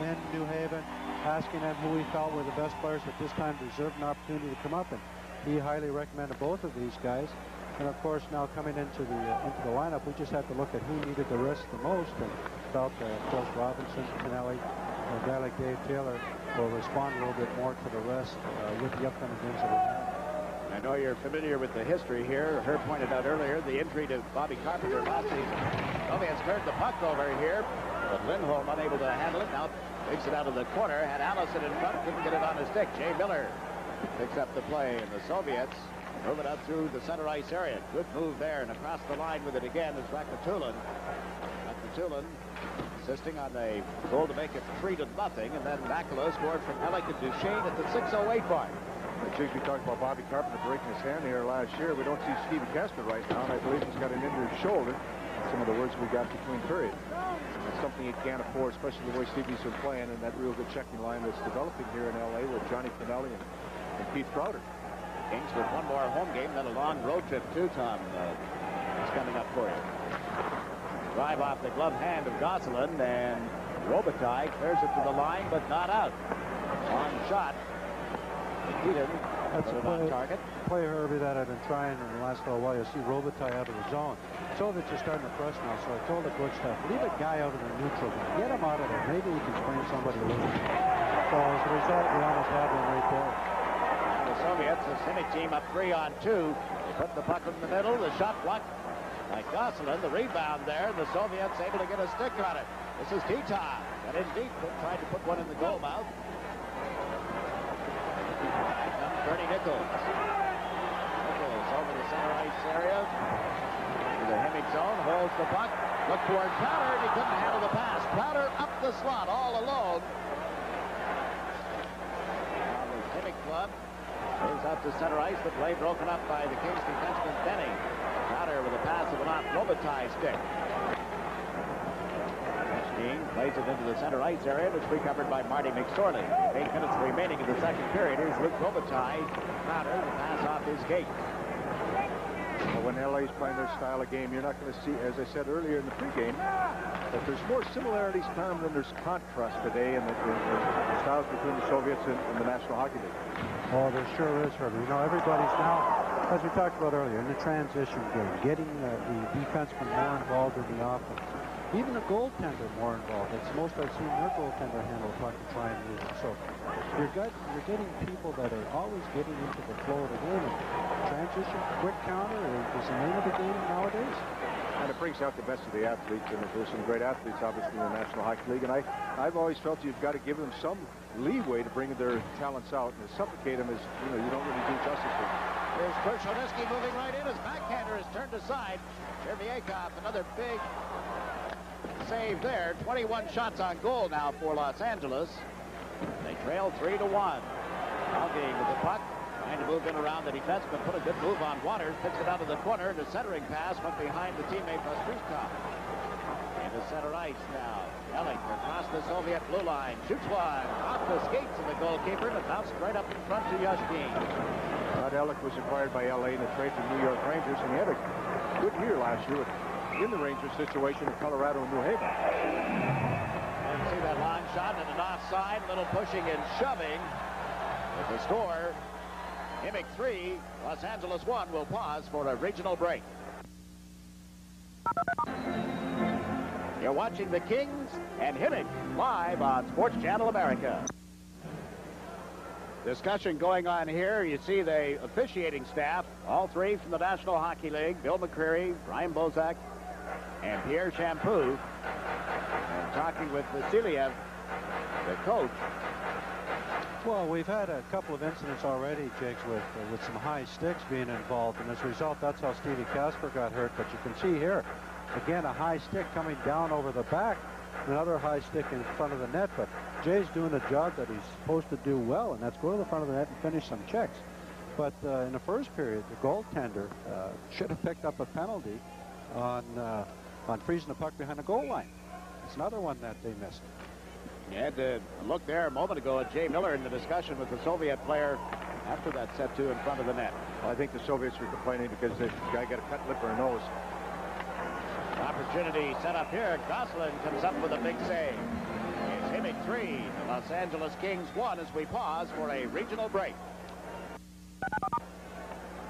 in New Haven, asking him who he felt were the best players at this time deserved an opportunity to come up, and he highly recommended both of these guys. And of course, now coming into the lineup, we just had to look at who needed the rest the most, and felt of course Robinson, Canelli, and a guy like Dave Taylor will respond a little bit more to the rest with the upcoming games that we have. I know you're familiar with the history here. Herb pointed out earlier the injury to Bobby Carpenter last season. Soviets turned the puck over here, but Lindholm unable to handle it. Now takes it out of the corner. Had Allison in front, couldn't get it on his stick. Jay Miller picks up the play, and the Soviets move it out through the center ice area. Good move there, and across the line with it again is Rakatulin. Rakatulin assisting on a goal to make it 3-0, and then Makala scored from Alec and Duchesne at the 6:08 mark. We talked about Bobby Carpenter breaking his hand here last year. We don't see Stevie Kessler right now, and I believe he's got an injured shoulder. Some of the words we got between periods. That's something he can't afford, especially the way Stevie's been playing and that real good checking line that's developing here in L.A. with Johnny Canelli and Keith Crowder. Kings with one more home game, then a long road trip too, Tom, is coming up for you. Drive off the glove hand of Gosselin, and Robitaille clears it to the line, but not out. Long shot. That's a play, Herbie, that I've been trying in the last little while. You see Robitaille out of the zone. Soviets are starting to press now, so I told the coach staff, leave a guy out of the neutral zone. Get him out of there. Maybe we can sprain somebody loose. So as a result, we almost had one right there. The Soviets, the Himik team, up 3-on-2. They put the puck in the middle. The shot blocked by Gosselin. The rebound there. The Soviets able to get a stick on it. This is Tita. Got in deep, tried to put one in the goal mouth. Bernie Nichols. Nichols over the center ice area to the Himik zone, holds the puck, look toward Crowder, and he couldn't handle the pass. Crowder up the slot all alone. Now the Himik club goes out to center ice, the play broken up by the Kings defenseman Benny. Crowder with a pass of an off Robitaille's stick. Plays it into the center ice area, which we covered by Marty McSorley. 8 minutes remaining in the second period. Here's Luke Robitaille. Crowder, the pass off his gate. Well, when LA's playing their style of game, you're not going to see, as I said earlier in the pregame, that there's more similarities, Tom, than there's contrast today in the styles between the Soviets and the National Hockey League. Oh, there sure is, Herbie. You know, everybody's now, as we talked about earlier, in the transition game, getting the defenseman more involved in the offense. Even the goaltender more involved. It's the most I've seen their goaltender handle the puck to try and use it. So you're getting people that are always getting into the flow of the game. And transition, quick counter is the name of the game nowadays. And it brings out the best of the athletes, and there's some great athletes, obviously, in the National Hockey League. And I've always felt you've got to give them some leeway to bring their talents out, and to suffocate them is, you don't really do justice to them. Here's Krasnodesky moving right in. His backhander is turned aside. Cherviakov, another big save there. 21 shots on goal now for Los Angeles. They trail 3-1. Algain with the puck, trying to move in around the defenseman. Put a good move on Waters. Picks it out of the corner. The centering pass went behind the teammate Pastrikov. Into center ice now. Ellick across the Soviet blue line. Shoots one off the skates of the goalkeeper, and it bounced right up in front to Yashkin. Todd Ellick was acquired by LA in a trade to New York Rangers, and he had a good year last year in the Rangers situation in Colorado and New Haven. And see that long shot and an offside, little pushing and shoving. With the score, Himik 3, Los Angeles 1. Will pause for a regional break. You're watching the Kings and Himik live on Sports Channel America. Discussion going on here. You see the officiating staff, all three from the National Hockey League, Bill McCreary, Brian Bozak, and Pierre Champoux, and talking with Vasiliev, the coach. Well, we've had a couple of incidents already, Jigs, with some high sticks being involved, and as a result, that's how Stevie Kasper got hurt. But you can see here, again, a high stick coming down over the back, another high stick in front of the net. But Jay's doing a job that he's supposed to do well, and that's go to the front of the net and finish some checks. But in the first period, the goaltender should have picked up a penalty on freezing the puck behind the goal line. It's another one that they missed. You had to look there a moment ago at Jay Miller in the discussion with the Soviet player after that set two in front of the net. Well, I think the Soviets were complaining because the guy got a cut lip or a nose. Opportunity set up here. Gosselin comes up with a big save. It's Himik 3, the Los Angeles Kings 1 as we pause for a regional break.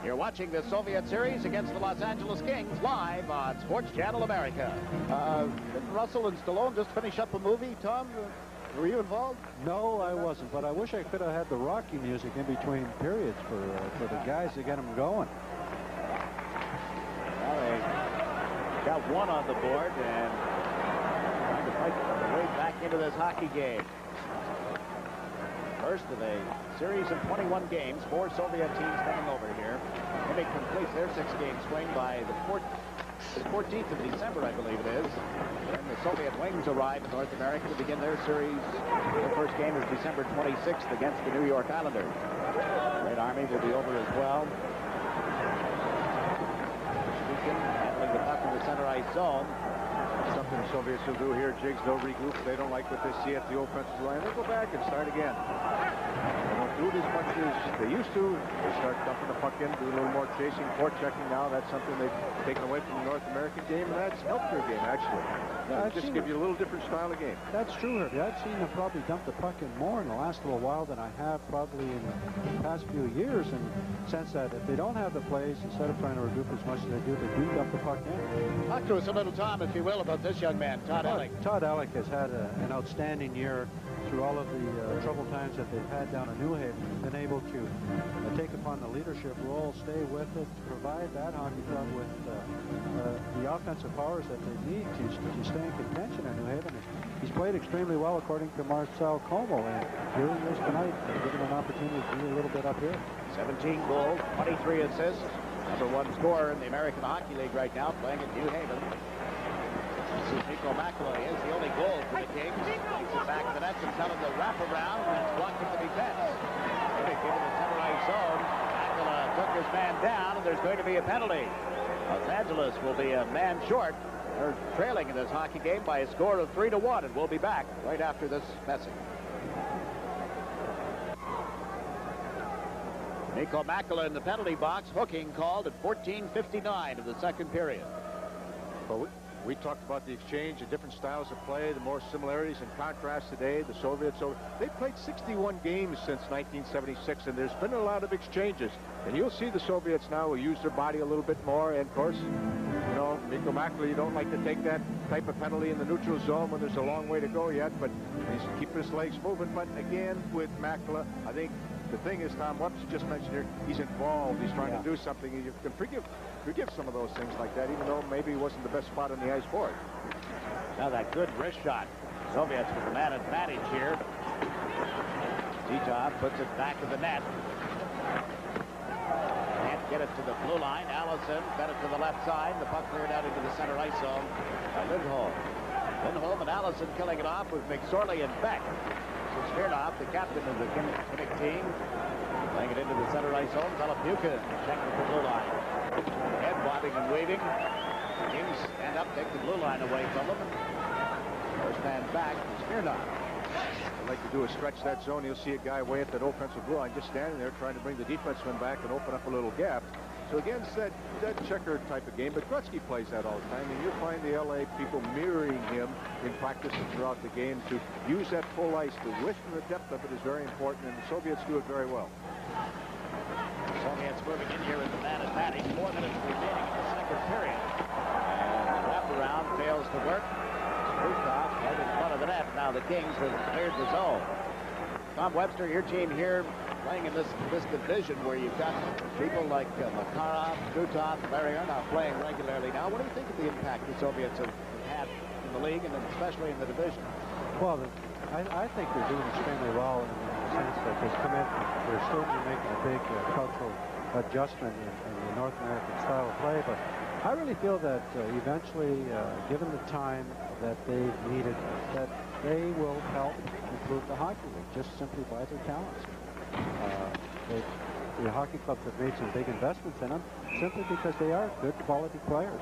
You're watching the Soviet series against the Los Angeles Kings live on Sports Channel America. Didn't Russell and Stallone just finish up a movie, Tom? Were you involved? No, I wasn't, but I wish I could have had the Rocky music in between periods for the guys to get them going. Well, they got one on the board and trying to fight their way back into this hockey game. First of a series of 21 games, 4 Soviet teams coming over here. Himik completes their 6-game swing by the 14th of December, I believe it is. Then the Soviet Wings arrive in North America to begin their series. Their first game is December 26th against the New York Islanders. Red Army will be over as well. Speaking, handling the puck in the center ice zone. Something the Soviets will do here, Jigs. They'll regroup. They don't like what they see at the offensive line. They'll go back and start again. They don't do it as much as they used to. They start dumping the puck in, do a little more chasing, forechecking now. That's something they've taken away from the North American game, and that's helped their game, actually. Yeah, just give you a little different style of game. That's true, Herbie. I've seen them probably dump the puck in more in the last little while than I have probably in the past few years, in the sense that if they don't have the plays, instead of trying to regroup as much as they do dump the puck in. Talk to us a little, Tom, if you will, about this young man, Todd Ellick. Todd Ellick has had an outstanding year through all of the troubled times that they've had down in New Haven. Been able to take upon the leadership role, stay with it, provide that hockey club with the offensive powers that they need to stay in contention in New Haven. He's played extremely well, according to Marcel Como, and here he is tonight, give him an opportunity to do a little bit up here. 17 goals, 23 assists, #1 scorer in the American Hockey League right now, playing at New Haven. This is Nico McElroy. He has the only goal for the Kings. Takes it back to the net and telling the wraparound, and it's blocked at the defense. Himik into the center ice zone. McElroy took his man down, and there's going to be a penalty. Los Angeles will be a man short. They're trailing in this hockey game by a score of 3-1, and we'll be back right after this message. Nico McElroy in the penalty box, hooking called at 14:59 of the second period. Well, we talked about the exchange, the different styles of play, the more similarities and contrasts today. The Soviets, they've played 61 games since 1976, and there's been a lot of exchanges. And you'll see the Soviets now will use their body a little bit more. And, of course, you know, Nico McElroy, you don't like to take that type of penalty in the neutral zone when there's a long way to go yet, but he's keeping his legs moving. But, again, with McElroy, I think the thing is, Tom, what you just mentioned here, he's involved. He's trying to do something. You can forgive some of those things like that, even though maybe he wasn't the best spot on the ice for it. Now that good wrist shot. Soviets with the man advantage here. Titov puts it back to the net. Can't get it to the blue line. Allison fed it to the left side. The puck cleared out into the center ice zone by Lindholm. Lindholm and Allison killing it off with McSorley and Beck. Smirnoff, the captain of the Himik team, laying it into the center ice zone. Talapuka checked with the blue line. Head bobbing and waving. Kings stand up, take the blue line away from them. First man back to Smirnoff. What I'd like to do is stretch that zone. You'll see a guy way at that offensive blue line just standing there trying to bring the defenseman back and open up a little gap. So again, it's that checker type of game, but Gretzky plays that all the time, and you'll find the LA people mirroring him in practice and throughout the game to use that full ice. The width and the depth of it is very important, and the Soviets do it very well. Soviets moving in here in the man advantage. 4 minutes remaining in the second period. And the wraparound fails to work. Rooftop right in front of the net. Now the Kings have cleared the zone. Tom Webster, your team here playing in this division where you've got people like Makarov, Krutov, Larry are not playing regularly now. What do you think of the impact the Soviets have had in the league and especially in the division? Well, I think they're doing extremely well in the sense that they've come in, they're certainly making a big cultural adjustment in the North American style of play, but I really feel that eventually, given the time that they've needed, that they will help improve the hockey league just simply by their talents. The hockey clubs have made some big investments in them simply because they are good quality players.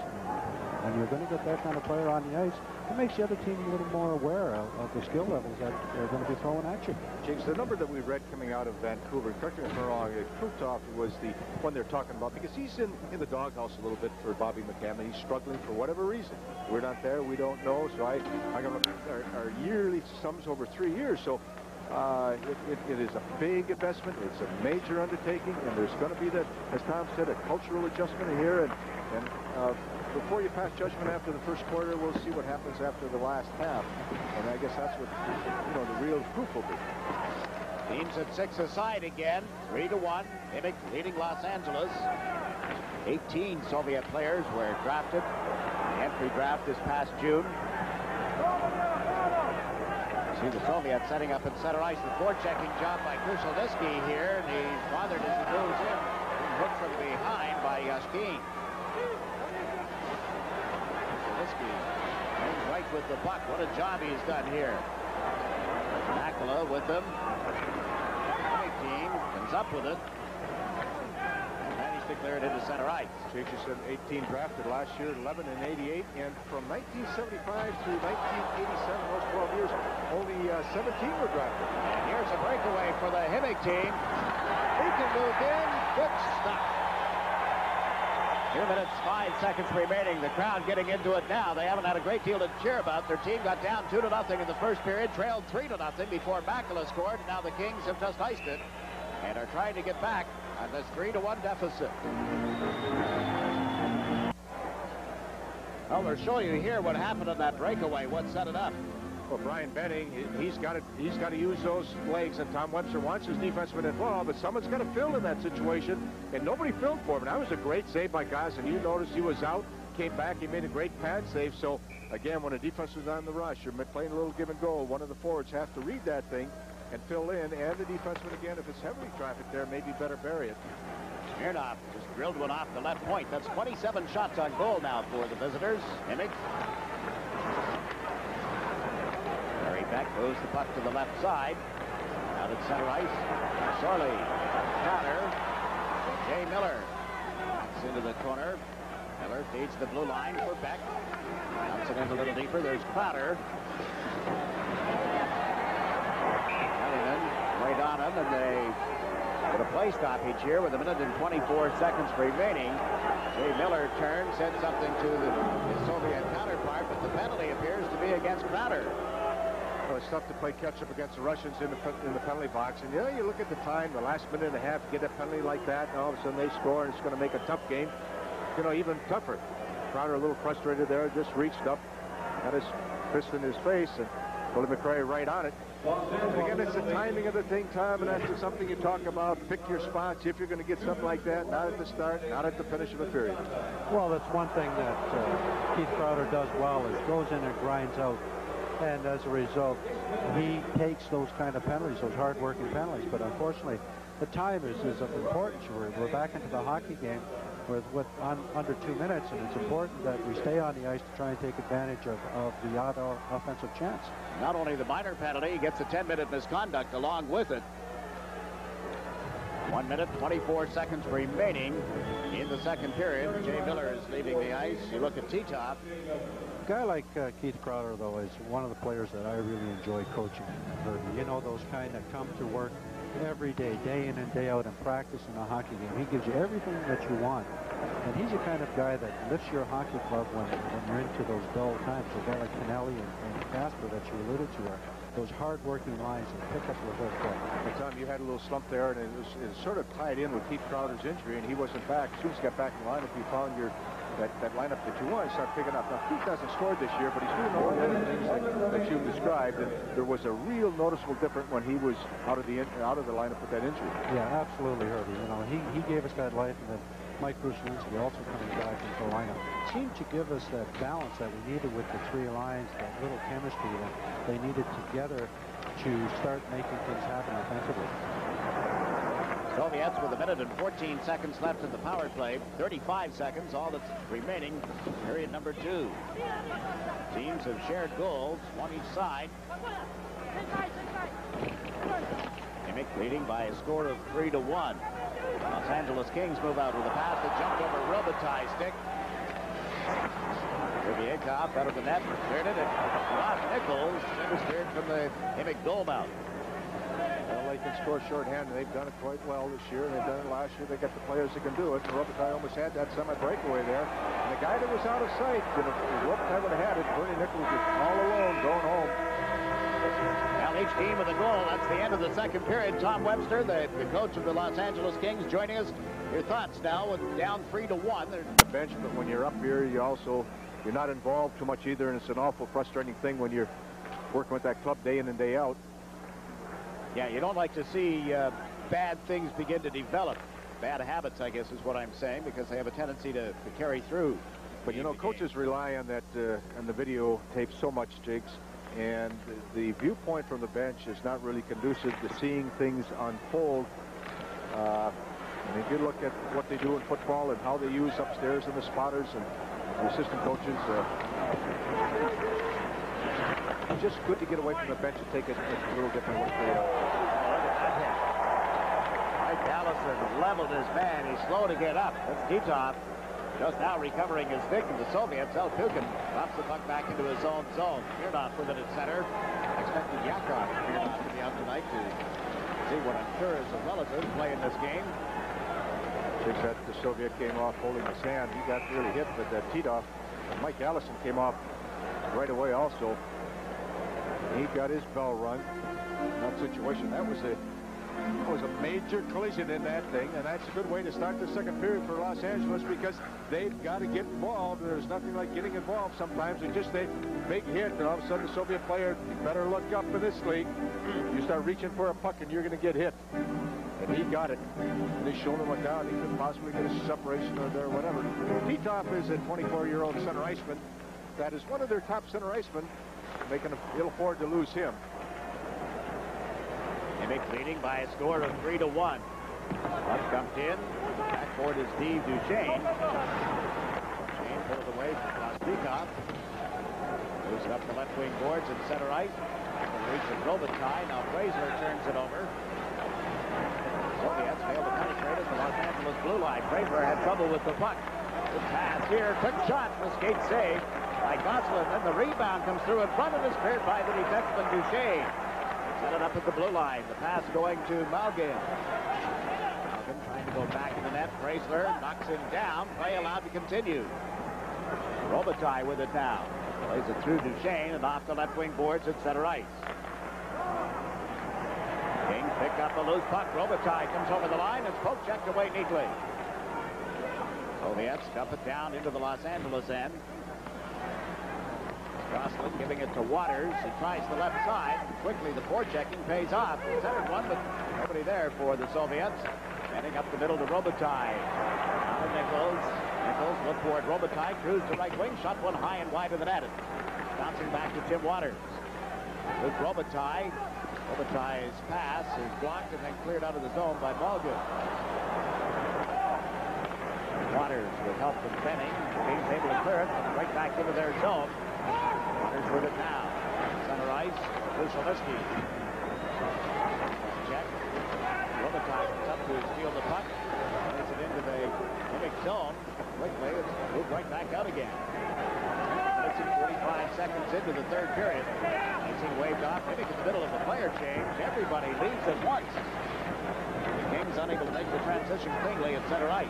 And you're going to get that kind of player on the ice. It makes the other team a little more aware of the skill levels that they're going to be throwing at you. James, the number that we read coming out of Vancouver, correct me if I'm wrong, Krutov was the one they're talking about because he's in the doghouse a little bit for Bobby McCammon. He's struggling for whatever reason. We're not there. We don't know. So I got to look at our yearly sums over 3 years. So it is a big investment. It's a major undertaking, and there's going to be that, as Tom said, a cultural adjustment here. And before you pass judgment after the first quarter, we'll see what happens after the last half. And I guess that's what, the real proof will be. Teams at 6 aside again, 3-1. Himik leading Los Angeles. 18 Soviet players were drafted. The entry draft this past June. See the Soviets setting up in center ice. The forechecking job by Krushelnyski here, and he's bothered as he goes in. Being hooked from behind by Yashkin. Krushelnyski hangs right with the puck. What a job he's done here. Makula with them. The team comes up with it. To clear it into center ice. Jason, 18 drafted last year, 11 and 88, and from 1975 through 1987, those 12 years, only 17 were drafted. And here's a breakaway for the Himik team. He can move in. Good stop. 2 minutes, 5 seconds remaining. The crowd getting into it now. They haven't had a great deal to cheer about. Their team got down 2-0 in the first period, trailed 3-0 before Makula scored. Now the Kings have just iced it and are trying to get back on this 3-1 deficit. Well, we'll show you here what happened on that breakaway, what set it up. Well, Brian Benning, he's got to use those legs, and Tom Webster wants his defenseman involved, but someone's got to fill in that situation, and nobody filled for him. And that was a great save by Goss, and you noticed he was out, came back, he made a great pad save. So again, when a defense is on the rush, you're playing a little give and go. One of the forwards have to read that thing and fill in, and the defenseman, again, if it's heavily trafficked there, maybe better bury it. Smirnov just drilled one off the left point. That's 27 shots on goal now for the visitors. Himik. Barry Beck moves the puck to the left side. Out at center ice. Sorley. Crowder. Jay Miller. It's into the corner. Miller feeds the blue line for Beck. Bounce it in a little deeper. There's Crowder. Right on him, and they put a play stoppage here with 1 minute and 24 seconds remaining. Jay Miller turns, said something to his Soviet counterpart, but the penalty appears to be against Crowder. Well, it's tough to play catch-up against the Russians in the penalty box. And, you look at the time, the last minute and a half, get a penalty like that, and all of a sudden they score, and it's going to make a tough game. Even tougher. Crowder a little frustrated there, just reached up, got his fist in his face, and Billy McRae right on it. And again, it's the timing of the thing, Tom, and that's something you talk about. Pick your spots if you're going to get something like that. Not at the start, not at the finish of a period. Well, that's one thing that Keith Crowder does well is goes in and grinds out. And as a result, he takes those kind of penalties, those hard-working penalties. But unfortunately, the time is of importance. We're back into the hockey game with under 2 minutes, and it's important that we stay on the ice to try and take advantage of the odd offensive chance. Not only the minor penalty, he gets a 10-minute misconduct along with it. 1 minute, 24 seconds remaining in the second period. Jay Miller is leaving the ice. You look at T-Top. A guy like Keith Crowder, though, is one of the players that I really enjoy coaching. You know, those kind that come to work every day, day in and day out, and practice in a hockey game. He gives you everything that you want. And he's the kind of guy that lifts your hockey club when you're into those dull times. A guy like Kennelly and Casper that you alluded to are those hard-working lines that pick up your whole club. Well, Tom, you had a little slump there, and it was sort of tied in with Keith Crowder's injury, and he wasn't back. As soon as he got back in the lineup, you found your that lineup that you want to start picking up. Now, Keith hasn't scored this year, but he's doing all the other things that you've described. And there was a real noticeable difference when he was out of the lineup with that injury. Yeah, absolutely, Herbie. You know, he gave us that life, and then Mike Bruslinski also coming back into the lineup seemed to give us that balance that we needed with the three lines, that little chemistry that they needed together to start making things happen offensively. Soviets with 1 minute and 14 seconds left in the power play. 35 seconds, all that's remaining. Period number 2. Teams have shared goals, one each side. Himik leading by a score of 3-1. Los Angeles Kings move out with a pass that jumped over Robitaille's stick. Riviera out of the net, cleared it, and Rob Nichols interfered from the Himik goal mouth. Well, they can score shorthand, and they've done it quite well this year, and they've done it last year. They got the players that can do it, and Robitaille almost had that semi-breakaway there. And the guy that was out of sight, if Robitaille would have had it, Bernie Nichols was all alone going home. Well, each team with a goal. That's the end of the second period. Tom Webster, the coach of the Los Angeles Kings, joining us. Your thoughts now with down 3-1. The bench, but when you're up here, you're not involved too much either, and it's an awful frustrating thing when you're working with that club day in and day out. Yeah, you don't like to see bad things begin to develop. Bad habits, I guess, is what I'm saying, because they have a tendency to carry through. But, you know, coaches rely on that, on the video tape so much, Jigs, and the viewpoint from the bench is not really conducive to seeing things unfold. And if you look at what they do in football and how they use upstairs and the spotters and the assistant coaches, it's just good to get away from the bench and take it a little different look. Mike Allison leveled his man. He's slow to get up. That's Titov. Just now recovering his stick, and the Soviets. Kukin drops the puck back into his own zone. Smirnov with it at center. Expecting Yakov to be out tonight to see what I'm sure is a relative play in this game. That the Soviet came off holding his hand. He got really hit, but Titov, Mike Allison came off right away also. He got his bell rung in that situation. That was a major collision in that thing, and that's a good way to start the second period for Los Angeles, because they've got to get involved. There's nothing like getting involved sometimes. It's just they make a hit, and all of a sudden the Soviet player, better look up in this league. You start reaching for a puck, and you're going to get hit. And he got it. And his shoulder went down. He could possibly get a separation or whatever. Titov is a 24-year-old center iceman. That is one of their top center icemen. Making them ill afford to lose him. Himik leading by a score of 3-1. Puck dumped in. Backboard is Steve Duchesne. Duchesne pulled it away from Klasnikov. Moves it up the left wing boards and center ice. Reaches Robitaille. Now Fraser turns it over. Soviets failed to penetrate at the Los Angeles blue line. Fraser had trouble with the puck. Good pass here. Quick shot. The skate save by Gosselin. Then the rebound comes through in front of us, cleared by the defenseman Duchesne. Set it up at the blue line. The pass going to Malgin. Malgin trying to go back in the net. Fraser knocks him down. Play allowed to continue. Robitaille with it now. Plays it through Duchesne and off the left wing boards at center ice. Kings pick up the loose puck. Robitaille comes over the line. It's poke checked away neatly. Soviets dump it down into the Los Angeles end. Gosselin giving it to Waters. He tries the left side. Quickly, the forechecking pays off. Centered one, but nobody there for the Soviets. Heading up the middle to Robitaille. Now to Nichols. Nichols look toward Robitaille. Cruise to right wing. Shot one high and wide of the net. Bouncing back to Tim Waters. With Robitaille. Robitaille's pass is blocked and then cleared out of the zone by Malgin. Waters with help from Benning. He's able to clear it right back into their zone. Waters with it now. Center ice. Bruslinski. Check. Robitaille comes up to steal the puck. Plays it into the Himik zone. Quickly, it's moved right back out again. 45 seconds into the third period. Icing waved off. Himik in the middle of the player change. Everybody leaves at once. The Kings unable to make the transition cleanly at center ice.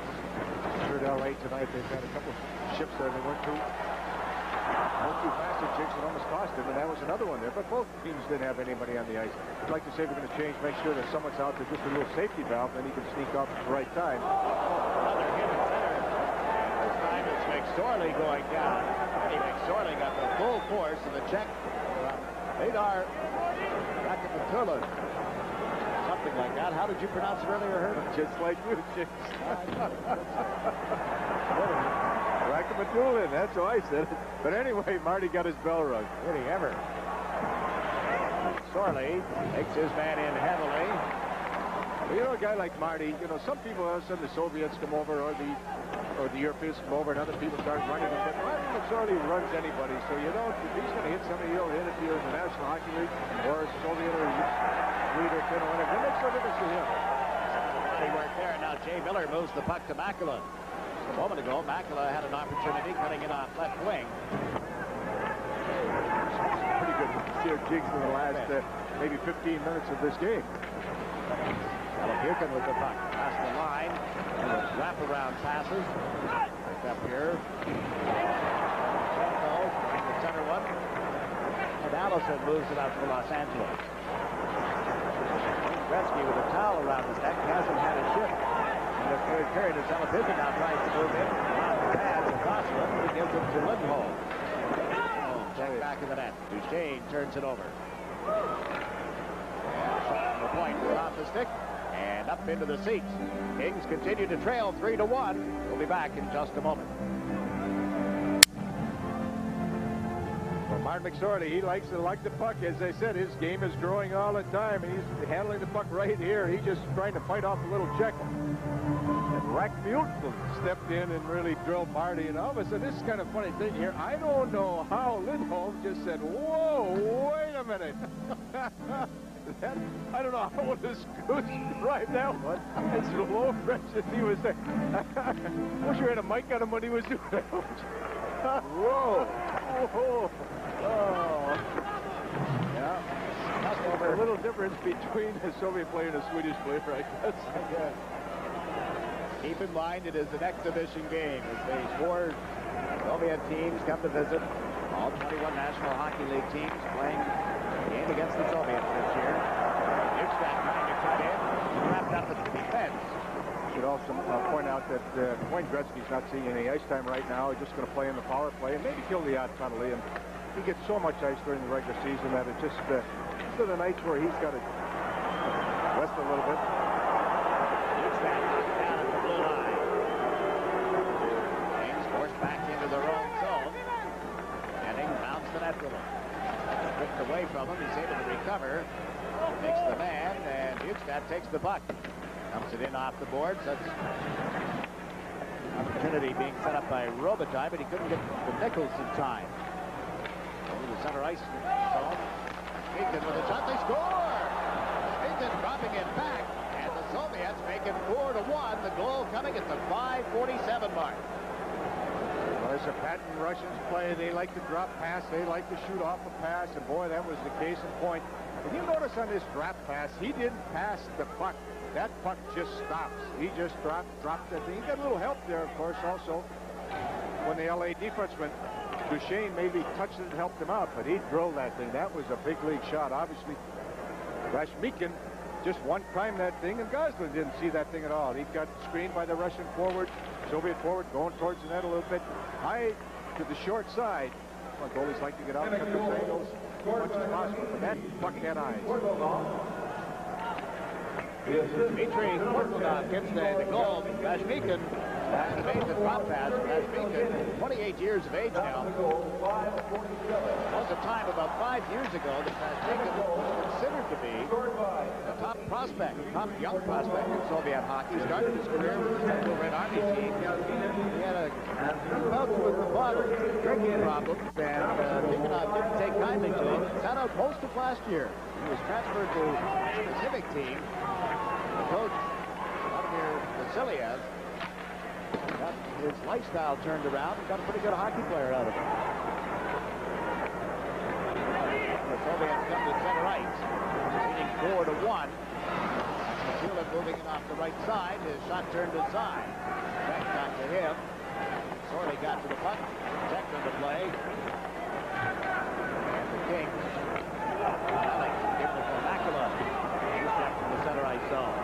Heard LA tonight. They've got a couple shifts there. They went too fast at Jigs and almost cost him, and that was another one there. But both teams didn't have anybody on the ice. I'd like to say we're going to change, make sure that someone's out there, just a little safety valve, then he can sneak up at the right time. Another hit at center. This time it's McSorley going down. Eddie McSorley got the full force of the check from Adar Rakapatula. Something like that. How did you pronounce it earlier, Herb? Just like you, Chicks. Rakapatula, that's how I said it. But anyway, Marty got his bell rung. Did he ever? Sorley takes his man in heavily. Well, you know, a guy like Marty, you know, some people, all of a sudden the Soviets come over or the Europeans come over and other people start running them. But Marty McSorley runs anybody, so you know, if he's going to hit somebody, he'll hit it either in the National Hockey League or Soviet or Swede or Finn or whatever. It makes no difference to him. Body work there. Now Jay Miller moves the puck to Makela. A moment ago, Makela had an opportunity cutting it off left wing. Pretty good steer jigs in the last maybe 15 minutes of this game. Buchan with the puck past the line. Wraparound passes. Picked up here. The center one. And Allison moves it out to Los Angeles. Gretzky with a towel around his neck hasn't had a shift. In the third period, as Buchan now tries to move in. Around the pads across him. He gives it to Lindholm. Check back in the net. Duchesne turns it over. And shot from the point off the stick. And up into the seats. Kings continue to trail 3-1. We'll be back in just a moment. Well, Martin McSorley, he likes to like the puck. As I said, his game is growing all the time, and he's handling the puck right here. He's just trying to fight off a little check. And Rasmussen stepped in and really drilled Marty. And all of a sudden, this is kind of funny thing here. I don't know how Lindholm just said, "Whoa, wait a minute." I don't know how the Scoot drive that one. It's low pressure. He was there. I wish we had a mic on him when he was doing that. Whoa. Whoa. Oh. Yeah. A little difference between a Soviet player and a Swedish player, I guess. Keep in mind, it is an exhibition game as the 4 Soviet teams come to visit. All 21 National Hockey League teams playing a game against the Soviets this year. Newstat trying to cut in, wrapped up at the defense. Should also point out that Wayne Gretzky's not seeing any ice time right now. He's just going to play in the power play and maybe kill the odd penalty. And he gets so much ice during the regular season that it just to the nights where he's got to rest a little bit. Newstat knocked down at the blue line. Kings forced back into their own zone. Henning mounts the net with him. Stripped away from him. He's able to recover. Makes the man, and Newstat takes the puck. Dumps it in off the boards. That's opportunity being set up by Robitaille, but he couldn't get the Nichols in time. Over the center ice zone. Beacon with a shot. They score! Beacon dropping it back, and the Soviets make it 4-1. The goal coming at the 5:47 mark. Well, there's a patent Russians play. They like to drop pass. They like to shoot off a pass, and boy, that was the case in point. If you notice on this drop pass, he didn't pass the puck. That puck just stops. He just dropped that thing. He got a little help there, of course, also. When the LA defenseman, Duchesne, maybe touched it and helped him out, but he drilled that thing. That was a big league shot. Obviously, Rasmussen just one-timed that thing, and Goslin didn't see that thing at all. He got screened by the Russian forward, Soviet forward, going towards the net a little bit. High to the short side. Well, goalies like to get out and cut those angles as much as possible, but that puck had eyes. Dmitry Kortlanov gets the goal. Rasmussen has made the drop pass. Rasmussen, 28 years of age now. There was a time about 5 years ago that Rasmussen was considered to be a top prospect, top young prospect in Soviet hockey. He started his career with the Central Red Army team. He had a bout with the bottle, drinking problems, and Tikhonov didn't take kindly to him. Sat out most of last year. He was transferred to the Himik team. The coach, Vladimir Vasiliev, got his lifestyle turned around and got a pretty good hockey player out of it. The Soviets come to center ice, leading 4-1. Matula moving it off the right side. His shot turned inside. Back got to him. Sorley got to the puck. Checked into play. And the Kings. Alex giving it to Makela. He's checked from the center ice zone.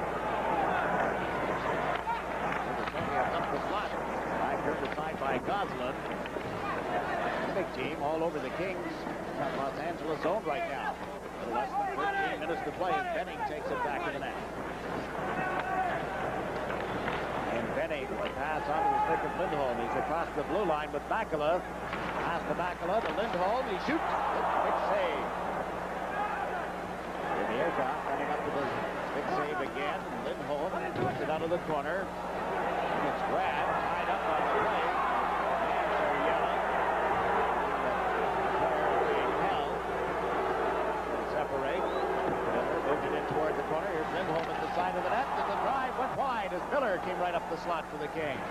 The Soviets up the slot. Back turned aside by Goslin. Big team all over the Kings Los Angeles zone right now. Less than 15 minutes to play, and Benning takes it back to the net. And Benning will pass onto the stick of Lindholm. He's across the blue line with Makela. Pass to Makela to Lindholm. He shoots. Big save. Himik running up to the big save again. Lindholm puts it out of the corner. It's grabbed, tied up on the play. Hands are yellow. The player being held. They separate. Miller moved it in toward the corner. Here's Lindholm at the side of the net. And the drive went wide as Miller came right up the slot for the Kings.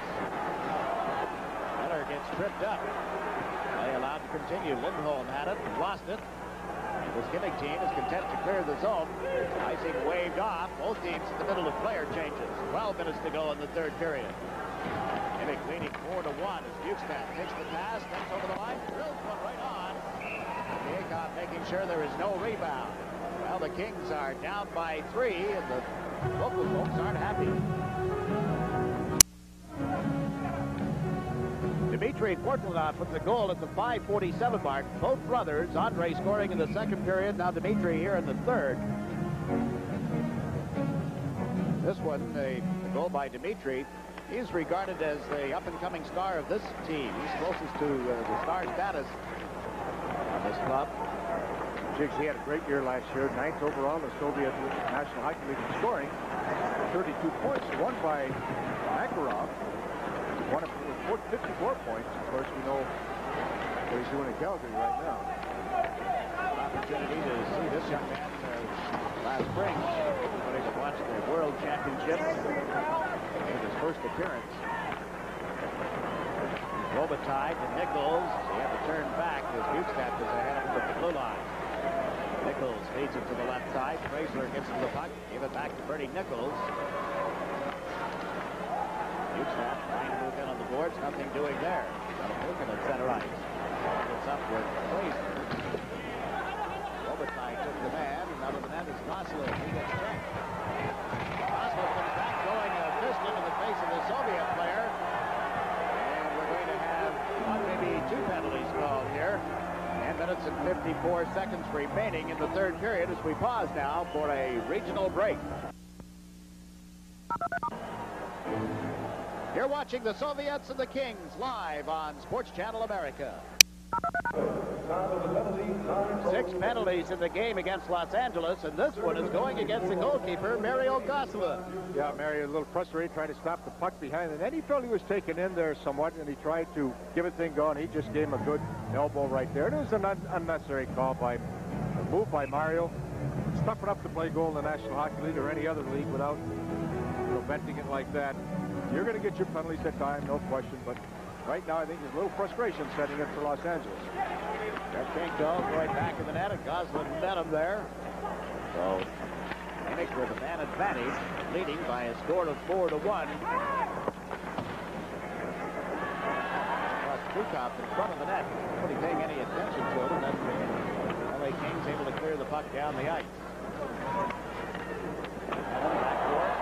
Miller gets tripped up. Play allowed to continue. Lindholm had it, lost it. This Himik team is content to clear the zone. Icing waved off. Both teams in the middle of player changes. 12 minutes to go in the third period. Himik leading 4-1 as Bukestad takes the pass, steps over the line, drills one right on. Himik making sure there is no rebound. Well, the Kings are down by 3, and the local folks aren't happy. Dmitry Fortunov puts a goal at the 5:47 mark. Both brothers, Andre scoring in the second period, now Dmitry here in the third. This one, a goal by Dmitry. He's regarded as the up-and-coming star of this team. He's closest to the star status on this club. Jigs, he had a great year last year, 9th overall in the Soviet National Hockey League in scoring. 32 points, won by Makarov. Won it with 54 points. Of course, we know what he's doing in Calgary right now. An opportunity to see this young man last spring. Everybody that watched the World Championships made his first appearance. Robitaille to Nichols. He had to turn back as Bukestad was ahead of him at the blue line. Nichols feeds it to the left side. Fraser gets to the puck. Give it back to Bernie Nichols. Bukestad trying to move in on the boards. Nothing doing there. Got a Wilkin at center ice. Gets up with Fraser. Robitaille took the man. And out of the net is Goslin. He gets checked. Goslin comes back, throwing a fist into the face of the Soviet player. And we're going to have maybe 2 penalties called here. 10 minutes and 54 seconds remaining in the third period as we pause now for a regional break. You're watching the Soviets and the Kings live on Sports Channel America. 6 penalties in the game against Los Angeles, and this one is going against the goalkeeper, Mario Goslin. Yeah, Mario, a little frustrated, trying to stop the puck behind, and then he felt he was taken in there somewhat, and he tried to give a thing going. He just gave him a good elbow right there. It was an unnecessary call by a move by Mario. It's tough enough to play goal in the National Hockey League or any other league without preventing it like that. You're going to get your penalties at time, no question, but right now I think there's a little frustration setting in for Los Angeles. Shevchenko going back in the net, and Goslin met him there. So Himik with a man advantage, leading by a score of 4-1. Krukov in front of the net, nobody paying any attention to it, and then LA Kings able to clear the puck down the ice. Backcourt.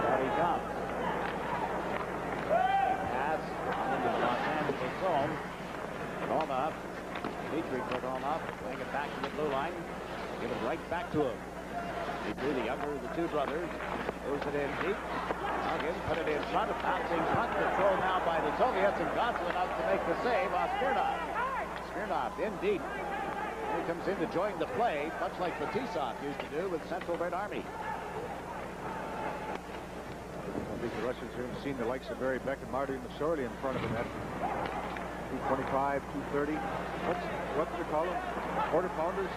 Out he comes. Pass into the Los Angeles zone. Olaf. Dmitry put Olaf. Playing it back to the blue line. Give it right back to him. Dmitry, the younger of the 2 brothers. Moves it in deep. Again, put it in front. Bouncing puck control now by the Soviets. And Goslin out to make the save off Smirnov. Smirnov in deep. He comes in to join the play, much like Fetisov used to do with Central Red Army. I think the Russians haven't seen the likes of Barry Beck and Marty McSorley in front of the net. 225, 230. What do they call them? Quarter pounders?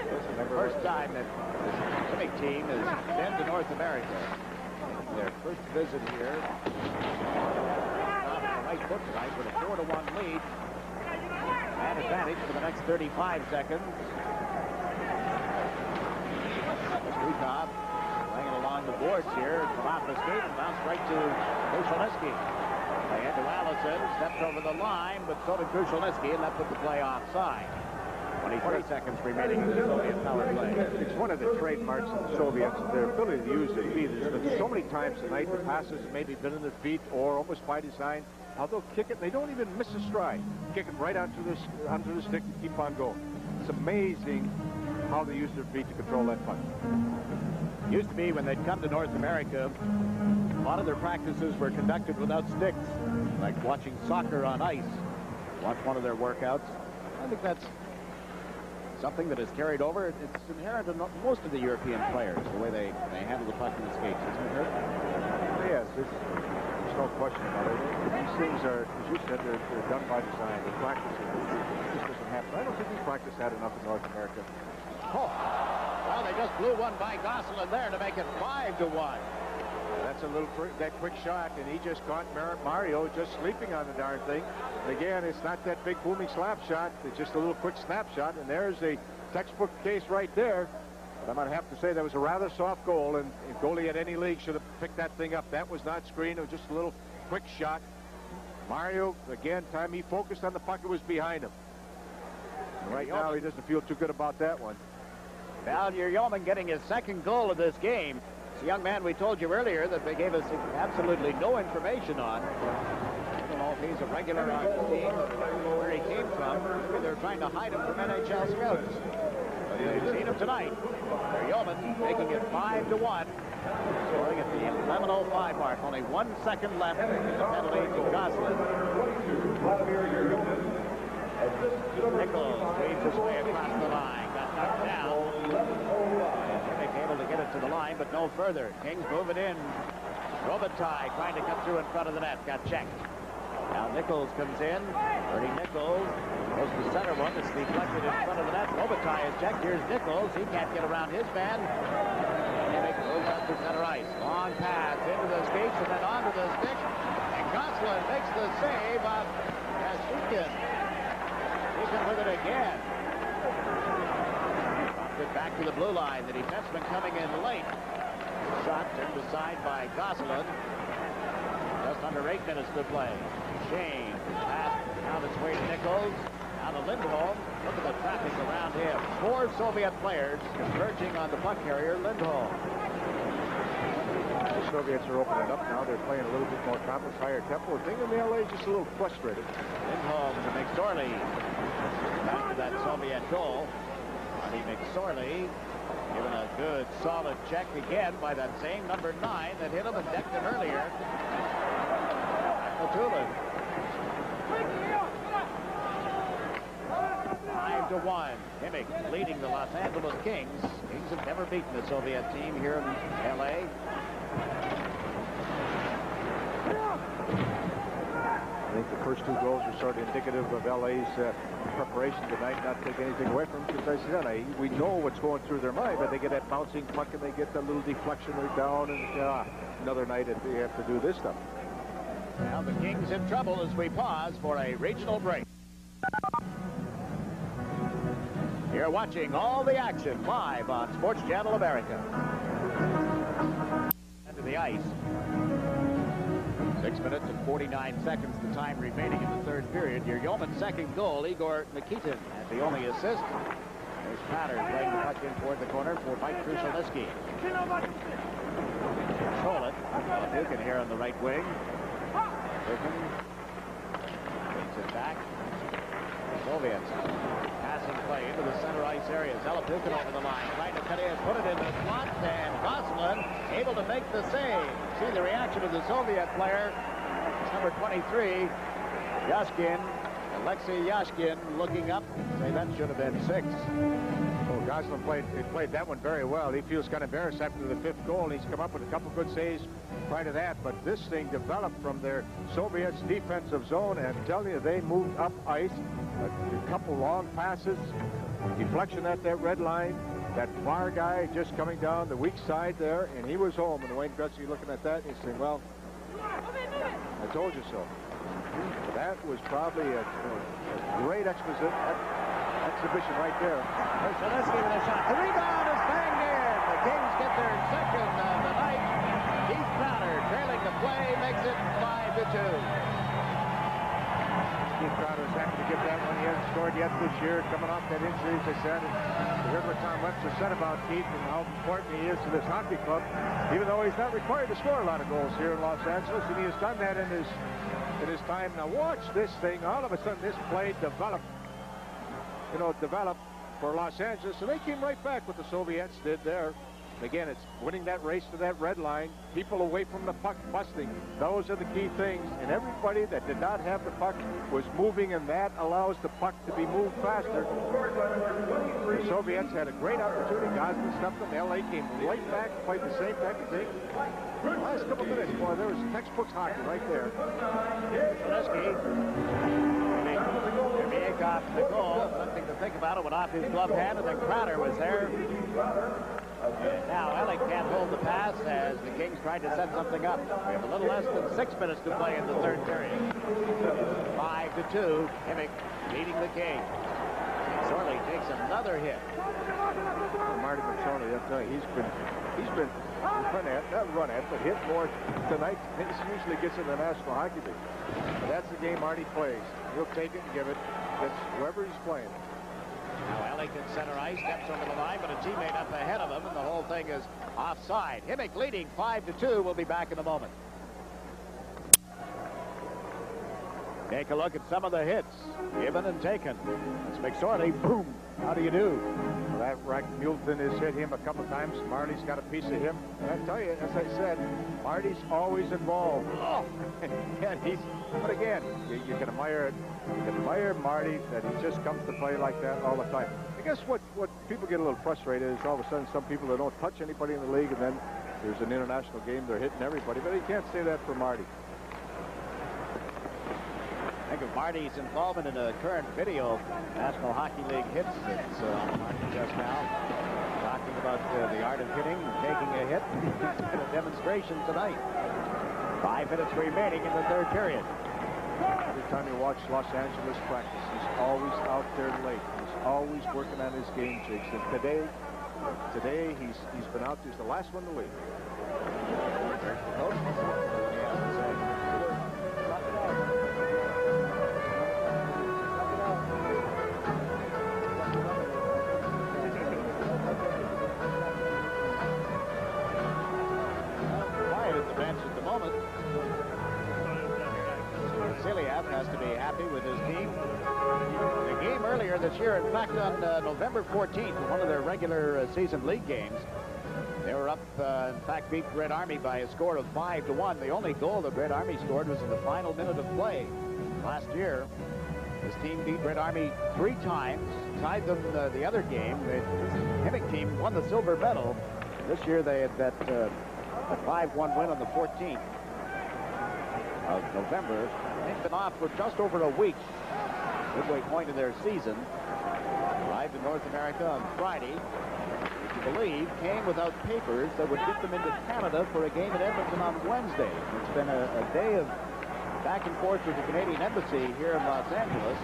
This is the first time that the Himik team has been to North America. Their first visit here. Off the right foot tonight with a 4-1 lead. And advantage for the next 35 seconds. Krukov playing it along the boards here from off the skate and bounced right to Krushelnyski. They had to Allison, stepped over the line, but so did Krushelnyski, and that put the play offside. 23 seconds remaining in the Soviet power play. It's one of the trademarks of the Soviets, their ability to use their feet. There's been so many times tonight the passes have maybe been in their feet or almost by design. How they'll kick it, and they don't even miss a stride. Kick it right onto the stick and keep on going. It's amazing how they use their feet to control that puck. Used to be when they'd come to North America, a lot of their practices were conducted without sticks, like watching soccer on ice. Watch one of their workouts. I think that's something that is carried over. It's inherent in most of the European players, the way they handle the puck in the skates, isn't it, Herb? Yes, there's no question about it. These things are, as you said, they're done by design. They're practicing. It just doesn't happen. I don't think we practice that enough in North America. Oh, well, they just blew one by Gosselin there to make it 5-1. That's that quick shot, and he just caught Mario just sleeping on the darn thing. And again, it's not that big booming slap shot. It's just a little quick snapshot, and there's a textbook case right there. But I'm going to have to say that was a rather soft goal, and a goalie at any league should have picked that thing up. That was not screened. It was just a little quick shot. Mario, again, time he focused on the puck, it was behind him. And right now, he doesn't feel too good about that one. Val Yeoman getting his second goal of this game. It's a young man we told you earlier that they gave us absolutely no information on. I don't know if he's a regular on the team, where he came from. Maybe they're trying to hide him from NHL scouts. But you've seen him tonight. Yeoman making it 5-1. Scoring at the 11:05 mark. Only 1 second left in the penalty to Gosselin. Nichols weaves his way across the line. Got knocked down. Himik able to get it to the line, but no further. Kings moving in. Robitaille trying to come through in front of the net. Got checked. Now Nichols comes in. Bernie Nichols goes to the center one. It's deflected in front of the net. Robitaille is checked. Here's Nichols. He can't get around his man. Himik moves up to center ice. Long pass into the skates and then onto the stick. And Gosselin makes the save on Yashkin. With it again. Dropped it back to the blue line. The defenseman coming in late. Shot turned aside by Gosselin. Just under 8 minutes to play. Shane pass found its way to Nichols. Now to Lindholm. Look at the traffic around him. 4 Soviet players converging on the puck carrier, Lindholm. The Soviets are opening up now. They're playing a little bit more confidence, higher tempo. The thing in the LA is just a little frustrated. Lindholm to McSorley. Back to that Soviet goal. Marty McSorley given a good, solid check again by that same number 9 that hit him and decked him earlier. Matulin. 5-1. Himik leading the Los Angeles Kings. Kings have never beaten the Soviet team here in L.A. I think the first 2 goals are sort of indicative of LA's preparation tonight, not take anything away from them, because I said, we know what's going through their mind, but they get that bouncing puck and they get that little deflection, they're down, and another night they have to do this stuff. Now the Kings in trouble as we pause for a regional break. You're watching all the action live on Sports Channel America. Into the ice. 6 minutes and 49 seconds, the time remaining in the third period. Your Yeoman's second goal, Igor Nikitin, has the only assist. There's Pattern playing the puck in toward the corner for Mike Krushelnyski. Control it. Dukin here on the right wing. Dukin brings it back. Soviets. Passing play into the center ice area. Zelapukin over the line, trying to cut in, put it in the slot, and Gosselin able to make the save. See the reaction of the Soviet player. It's number 23, Yashkin. Alexei Yashkin looking up. Say that should have been 6. Oh, Gosselin played that one very well. He feels kind of embarrassed after the 5th goal. He's come up with a couple good saves prior to that, but this thing developed from their Soviets' defensive zone, and I'm telling you, they moved up ice. A couple long passes, deflection at that red line. That far guy just coming down the weak side there, and he was home. And Wayne Gretzky looking at that, and he's saying, well, I told you so. That was probably a great exhibition right there. Krushelnyski with a shot. The rebound is banged in. The Kings get their second of the night. Keith Crowder trailing the play, makes it 5-2. Keith Crowder is happy to get that one. He hasn't scored yet this year, coming off that injury, as I said. You heard what Tom Webster said about Keith and how important he is to this hockey club, even though he's not required to score a lot of goals here in Los Angeles, and he has done that in his time. Now watch this thing. All of a sudden, this play developed for Los Angeles, and they came right back what the Soviets did there. Again, it's winning that race to that red line, people away from the puck busting. Those are the key things, and everybody that did not have the puck was moving, and that allows the puck to be moved faster. The Soviets had a great opportunity. Gosman stuffed them. LA came right back, played the same type of thing. Last couple minutes, boy, there was textbook hockey right there. Himik off the goal. Something to think about. It went off his glove hand, and then Crowder was there. Now Alec can't hold the pass as the Kings tried to set something up. We have a little less than 6 minutes to play in the third period. 5-2. Himik leading the Kings. Sorley takes another hit. Marty McSorley, I'll tell you, he's been run at, but hit more tonight than he usually gets in the National Hockey League. But that's the game Marty plays. He'll take it and give it against whoever he's playing. Now Alec in center ice, steps over the line, but a teammate up ahead of him, and the whole thing is offside. Himik leading 5-2. We'll be back in a moment. Take a look at some of the hits. Given and taken. It's McSorley. Boom. How do you do? Well, that Rack Multon has hit him a couple times. Marty's got a piece of him. And I tell you, as I said, Marty's always involved. Oh, and but again, you can admire it. You can admire Marty that he just comes to play like that all the time. I guess what people get a little frustrated is all of a sudden some people that don't touch anybody in the league, and then there's an international game, they're hitting everybody. But you can't say that for Marty. Think of Marty's involvement in a current video National Hockey League hits. It's on Marty just now, talking about the art of hitting and taking a hit. And a demonstration tonight. 5 minutes remaining in the third period. Every time you watch Los Angeles practice, he's always out there late. He's always working on his game jigs. And today he's been out. He's the last one to leave. Has to be happy with his team. The game earlier this year, in fact, on November 14th, one of their regular season league games, they were up, in fact, beat Red Army by a score of 5-1. The only goal that Red Army scored was in the final minute of play. Last year, this team beat Red Army 3 times, tied them the other game. The Himik team won the silver medal. This year, they had that a 5-1 win on the 14th of November. They've been off for just over a week. Midway point of their season. Arrived in North America on Friday. If you believe, came without papers that would get them into Canada for a game in Edmonton on Wednesday. It's been a day of back and forth with the Canadian Embassy here in Los Angeles.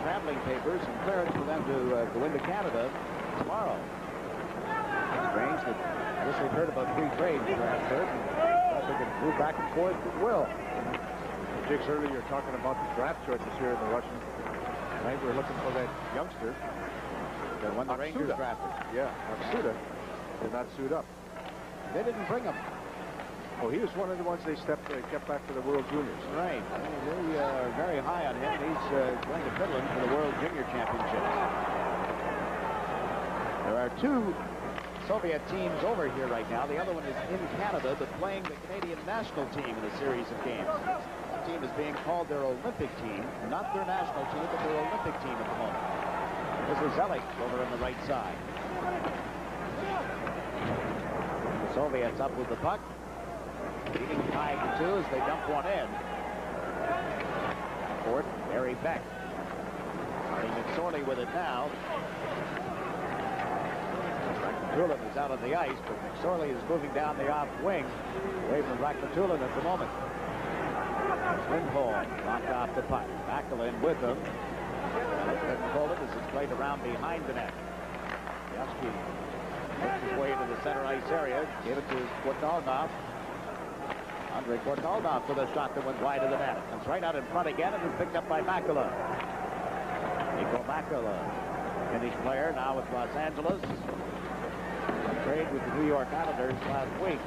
Traveling papers and clearance for them to go into Canada tomorrow. It's strange that I guess they've heard about free trade transfer. I think it move back and forth at will. Jigs, earlier you're talking about the draft choices here in the Russian. Tonight we're looking for that youngster. The one the Rangers drafted. Yeah, Aksuda did not suit up. They didn't bring him. Oh, he was one of the ones they kept back for the World Juniors. Right. They are very high on him. He's going to Finland for the World Junior Championships. There are 2 Soviet teams over here right now. The other one is in Canada, but playing the Canadian national team in a series of games. The team is being called their Olympic team, not their national team, but their Olympic team at the moment. This is Zelik over on the right side. The Soviets up with the puck. Leading 5-2 as they dump one in. Fourth, Barry Beck. Marty McSorley with it now. Rakhmatulin is out on the ice, but McSorley is moving down the off wing away from Rakhmatulin at the moment. Lindholm knocked off the puck. Macklin with them. Couldn't hold it as it's played around behind the net. Yasky works his way into the center ice area. Gave it to Kvartalnov. Andrei Kvartalnov with a shot that went wide of the net. Comes right out in front again and is picked up by Macklin. Nico Makala, Finnish player, now with Los Angeles. Trade with the New York Islanders last week.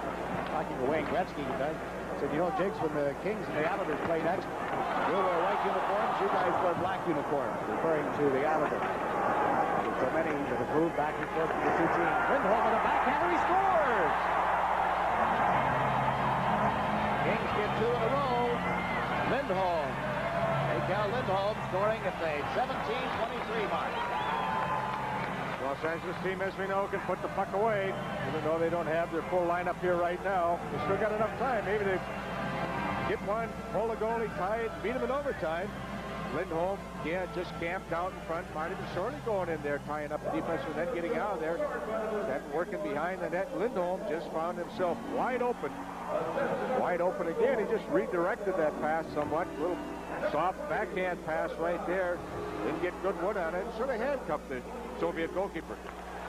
Talking to Wayne Gretzky, he said, you know, Jigs, when the Kings and the Islanders play next, we'll wear white uniforms, you guys wear black uniforms, referring to the Islanders. There's so many that have moved back and forth from the two teams. Lindholm with a backhander, he scores! Kings get 2 in a row. Lindholm. Mikael Lindholm scoring at the 17:23 mark. Los Angeles team, as we know, can put the puck away, even though they don't have their full lineup here right now. They still got enough time. Maybe they get one, pull the goalie, tie it, beat him in overtime. Lindholm, yeah, just camped out in front. Marty Shorley going in there, tying up the defense and then getting out of there. That working behind the net. Lindholm just found himself wide open. Wide open again. He just redirected that pass somewhat. A little soft backhand pass right there. Didn't get good wood on it. Sort of handcuffed the Soviet goalkeeper.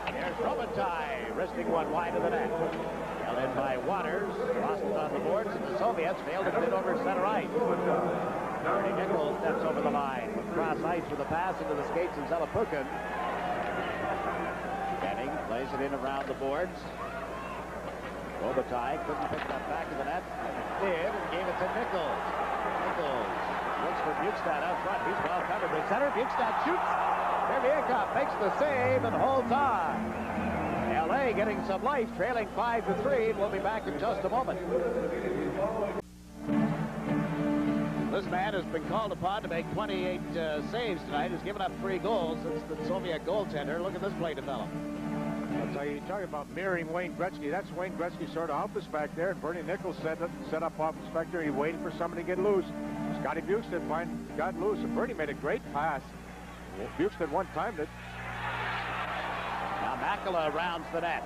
There's Robitaille, wristing one wide of the net. Held in by Waters. Lost it on the boards, and the Soviets failed to get over center ice. Bernie Nichols steps over the line with cross ice with a pass into the skates of Zelepukin. Benning plays it in around the boards. Robitaille couldn't pick that back of the net. Did, and gave it to Nichols. Nichols looks for Bukestad out front. He's well covered with center. Bukestad shoots. Terviakov makes the save and holds on. LA getting some life, trailing 5-3. We'll be back in just a moment. This man has been called upon to make 28 saves tonight. He's given up 3 goals since the Soviet goaltender. Look at this play develop. That's how you talk about mirroring Wayne Gretzky. That's Wayne Gretzky sort of office back there, and Bernie Nichols set up office back there. He waited for somebody to get loose. Scotty Bukestad got loose, and Bernie made a great pass. Bukestad one-timed it. Now Makala rounds the net.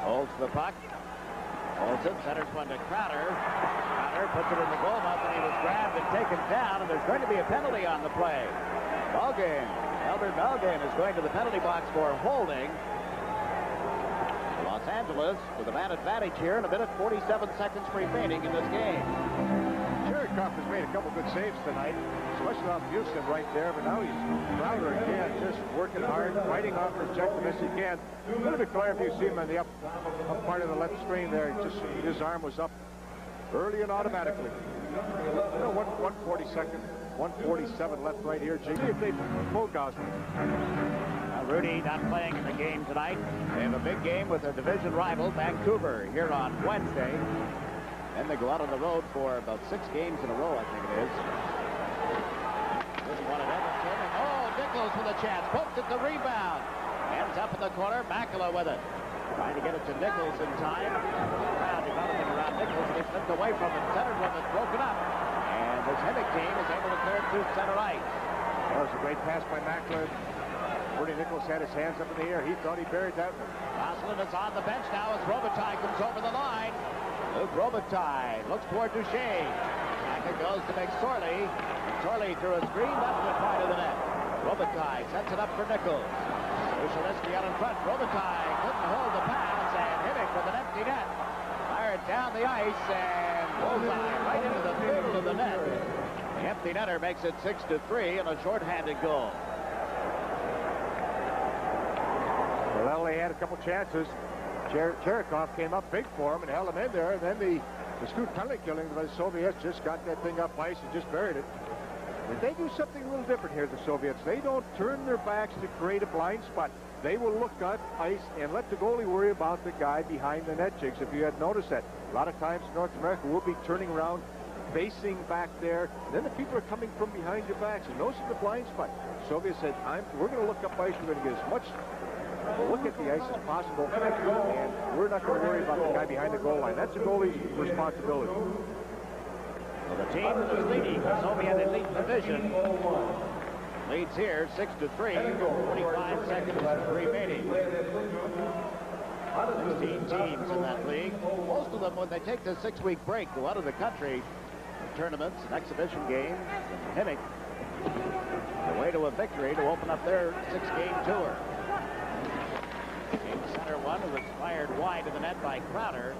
Holds the puck. Holds it. Centers one to Crowder. Crowder puts it in the goal mouth, and he was grabbed and taken down, and there's going to be a penalty on the play. Malgin. Albert Malgin is going to the penalty box for holding. Los Angeles with a man advantage here in a minute 47 seconds remaining in this game. Chirikov has made a couple good saves tonight, especially off Houston right there, but now he's Crowder again, just working hard, fighting off the objective as he can. A little bit clear if you see him on the up part of the left screen there. Just his arm was up early and automatically. You know, 147 left right here. See if they pull Gosman. Rudy not playing in the game tonight. They have a big game with their division rival, Vancouver, here on Wednesday. Then they go out on the road for about 6 games in a row, I think it is. This one at Edmonton. And, oh, Nichols with a chance. Poked at the rebound. Ends up in the corner. Makala with it. Trying to get it to Nichols in time. Crowd developing around Nichols, and he slipped away from it. Centered one that's broken up. And this Himik team is able to clear it through center ice. That was a great pass by Makala. Bernie Nichols had his hands up in the air. He thought he buried that one. Gosselin is on the bench now as Robitaille comes over the line. Luke Robitaille looks toward Duchesne. Back it goes to McSorley. McSorley through a screen left to the point of the net. Robitaille sets it up for Nichols. Ushalewski out in front. Robitaille couldn't hold the pass, and Himik with an empty net. Fired down the ice, and bullseye right into the middle of the net. The empty netter makes it 6-3 and a shorthanded goal. Well, they had a couple chances. Chirikov came up big for him and held him in there, and then the astute penalty killing by the Soviets just got that thing up ice and just buried it. But they do something a little different here, the Soviets. They don't turn their backs to create a blind spot. They will look at ice and let the goalie worry about the guy behind the net, Jigs. If you had noticed that, a lot of times in North America, we'll be turning around, facing back there, and then the people are coming from behind your backs, and those are the blind spot. The Soviets said, we're going to look up ice, we're going to get as much look at the ice as possible, and we're not going to worry about the guy behind the goal line. That's a goalie's responsibility. Well, the team that is leading the Soviet Elite Division leads here 6-3, 45 seconds remaining. 16 teams in that league. Most of them, when they take the 6-week break, go out of the country for tournaments and exhibition games. And Himik, the way to a victory to open up their 6-game tour. In center one, who was fired wide of the net by Crowder.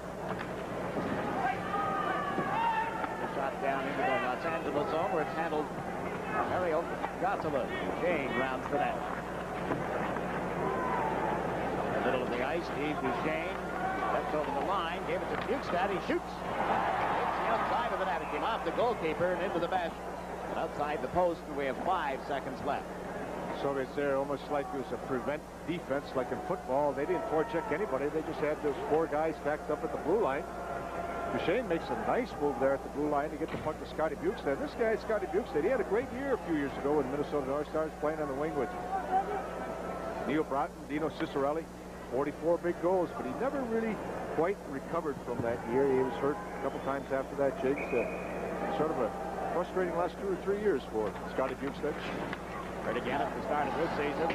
The shot down into the Los Angeles zone, where it's handled Mario Gosselaar. Duchesne rounds the net. In the middle of the ice, Steve Duchesne steps over the line, gave it to Bukestad. He shoots. It's the outside of the net. It came off the goalkeeper and into the mesh. And outside the post, and we have 5 seconds left. Soviets there, almost like it was a prevent defense, like in football. They didn't forecheck anybody. They just had those 4 guys stacked up at the blue line. Duchesne makes a nice move there at the blue line to get the puck to Scotty Bukestad. This guy, Scotty Bukestad, he had a great year a few years ago with Minnesota North Stars, playing on the wing with Neil Broughton, Dino Cicerelli. 44 big goals, but he never really quite recovered from that year. He was hurt a couple times after that, Jake. Sort of a frustrating last 2 or 3 years for Scotty Bukestad. Right again at the start of this season,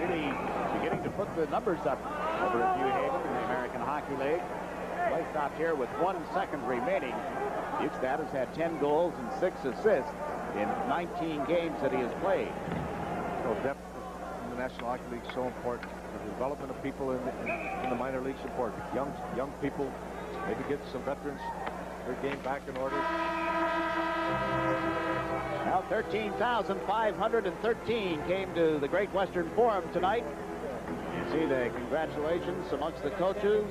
really beginning to put the numbers up over at New Haven in the American Hockey League. Play stopped here with 1 second remaining. Bukestad has had 10 goals and 6 assists in 19 games that he has played. So depth in the National Hockey League is so important. The development of people in the minor leagues is important. Young people, maybe get some veterans, their game back in order. Now 13,513 came to the Great Western Forum tonight. You see the congratulations amongst the coaches,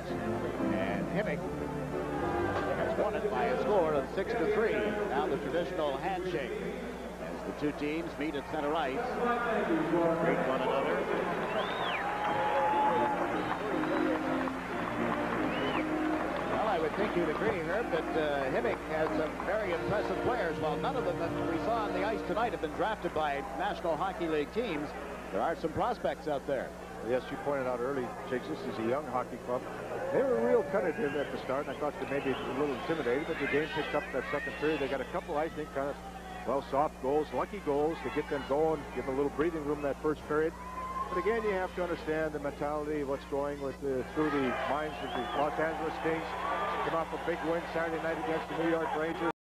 and Himik has won it by a score of 6-3. Now the traditional handshake as the 2 teams meet at center ice, greet one another. Well, I would think you'd agree, Herb, that Himik has some very impressive players. While none of them that we saw on the ice tonight have been drafted by National Hockey League teams, there are some prospects out there. Yes, you pointed out early, Jakes, this is a young hockey club. They were real tentative at the start, and I thought they may be a little intimidated, but the game picked up that second period. They got a couple, I think, kind of, well, soft goals, lucky goals to get them going, give them a little breathing room that first period. But again, you have to understand the mentality of what's going with through the minds of the Los-Andzheleskings. Come off a big win Saturday night against the New York Rangers.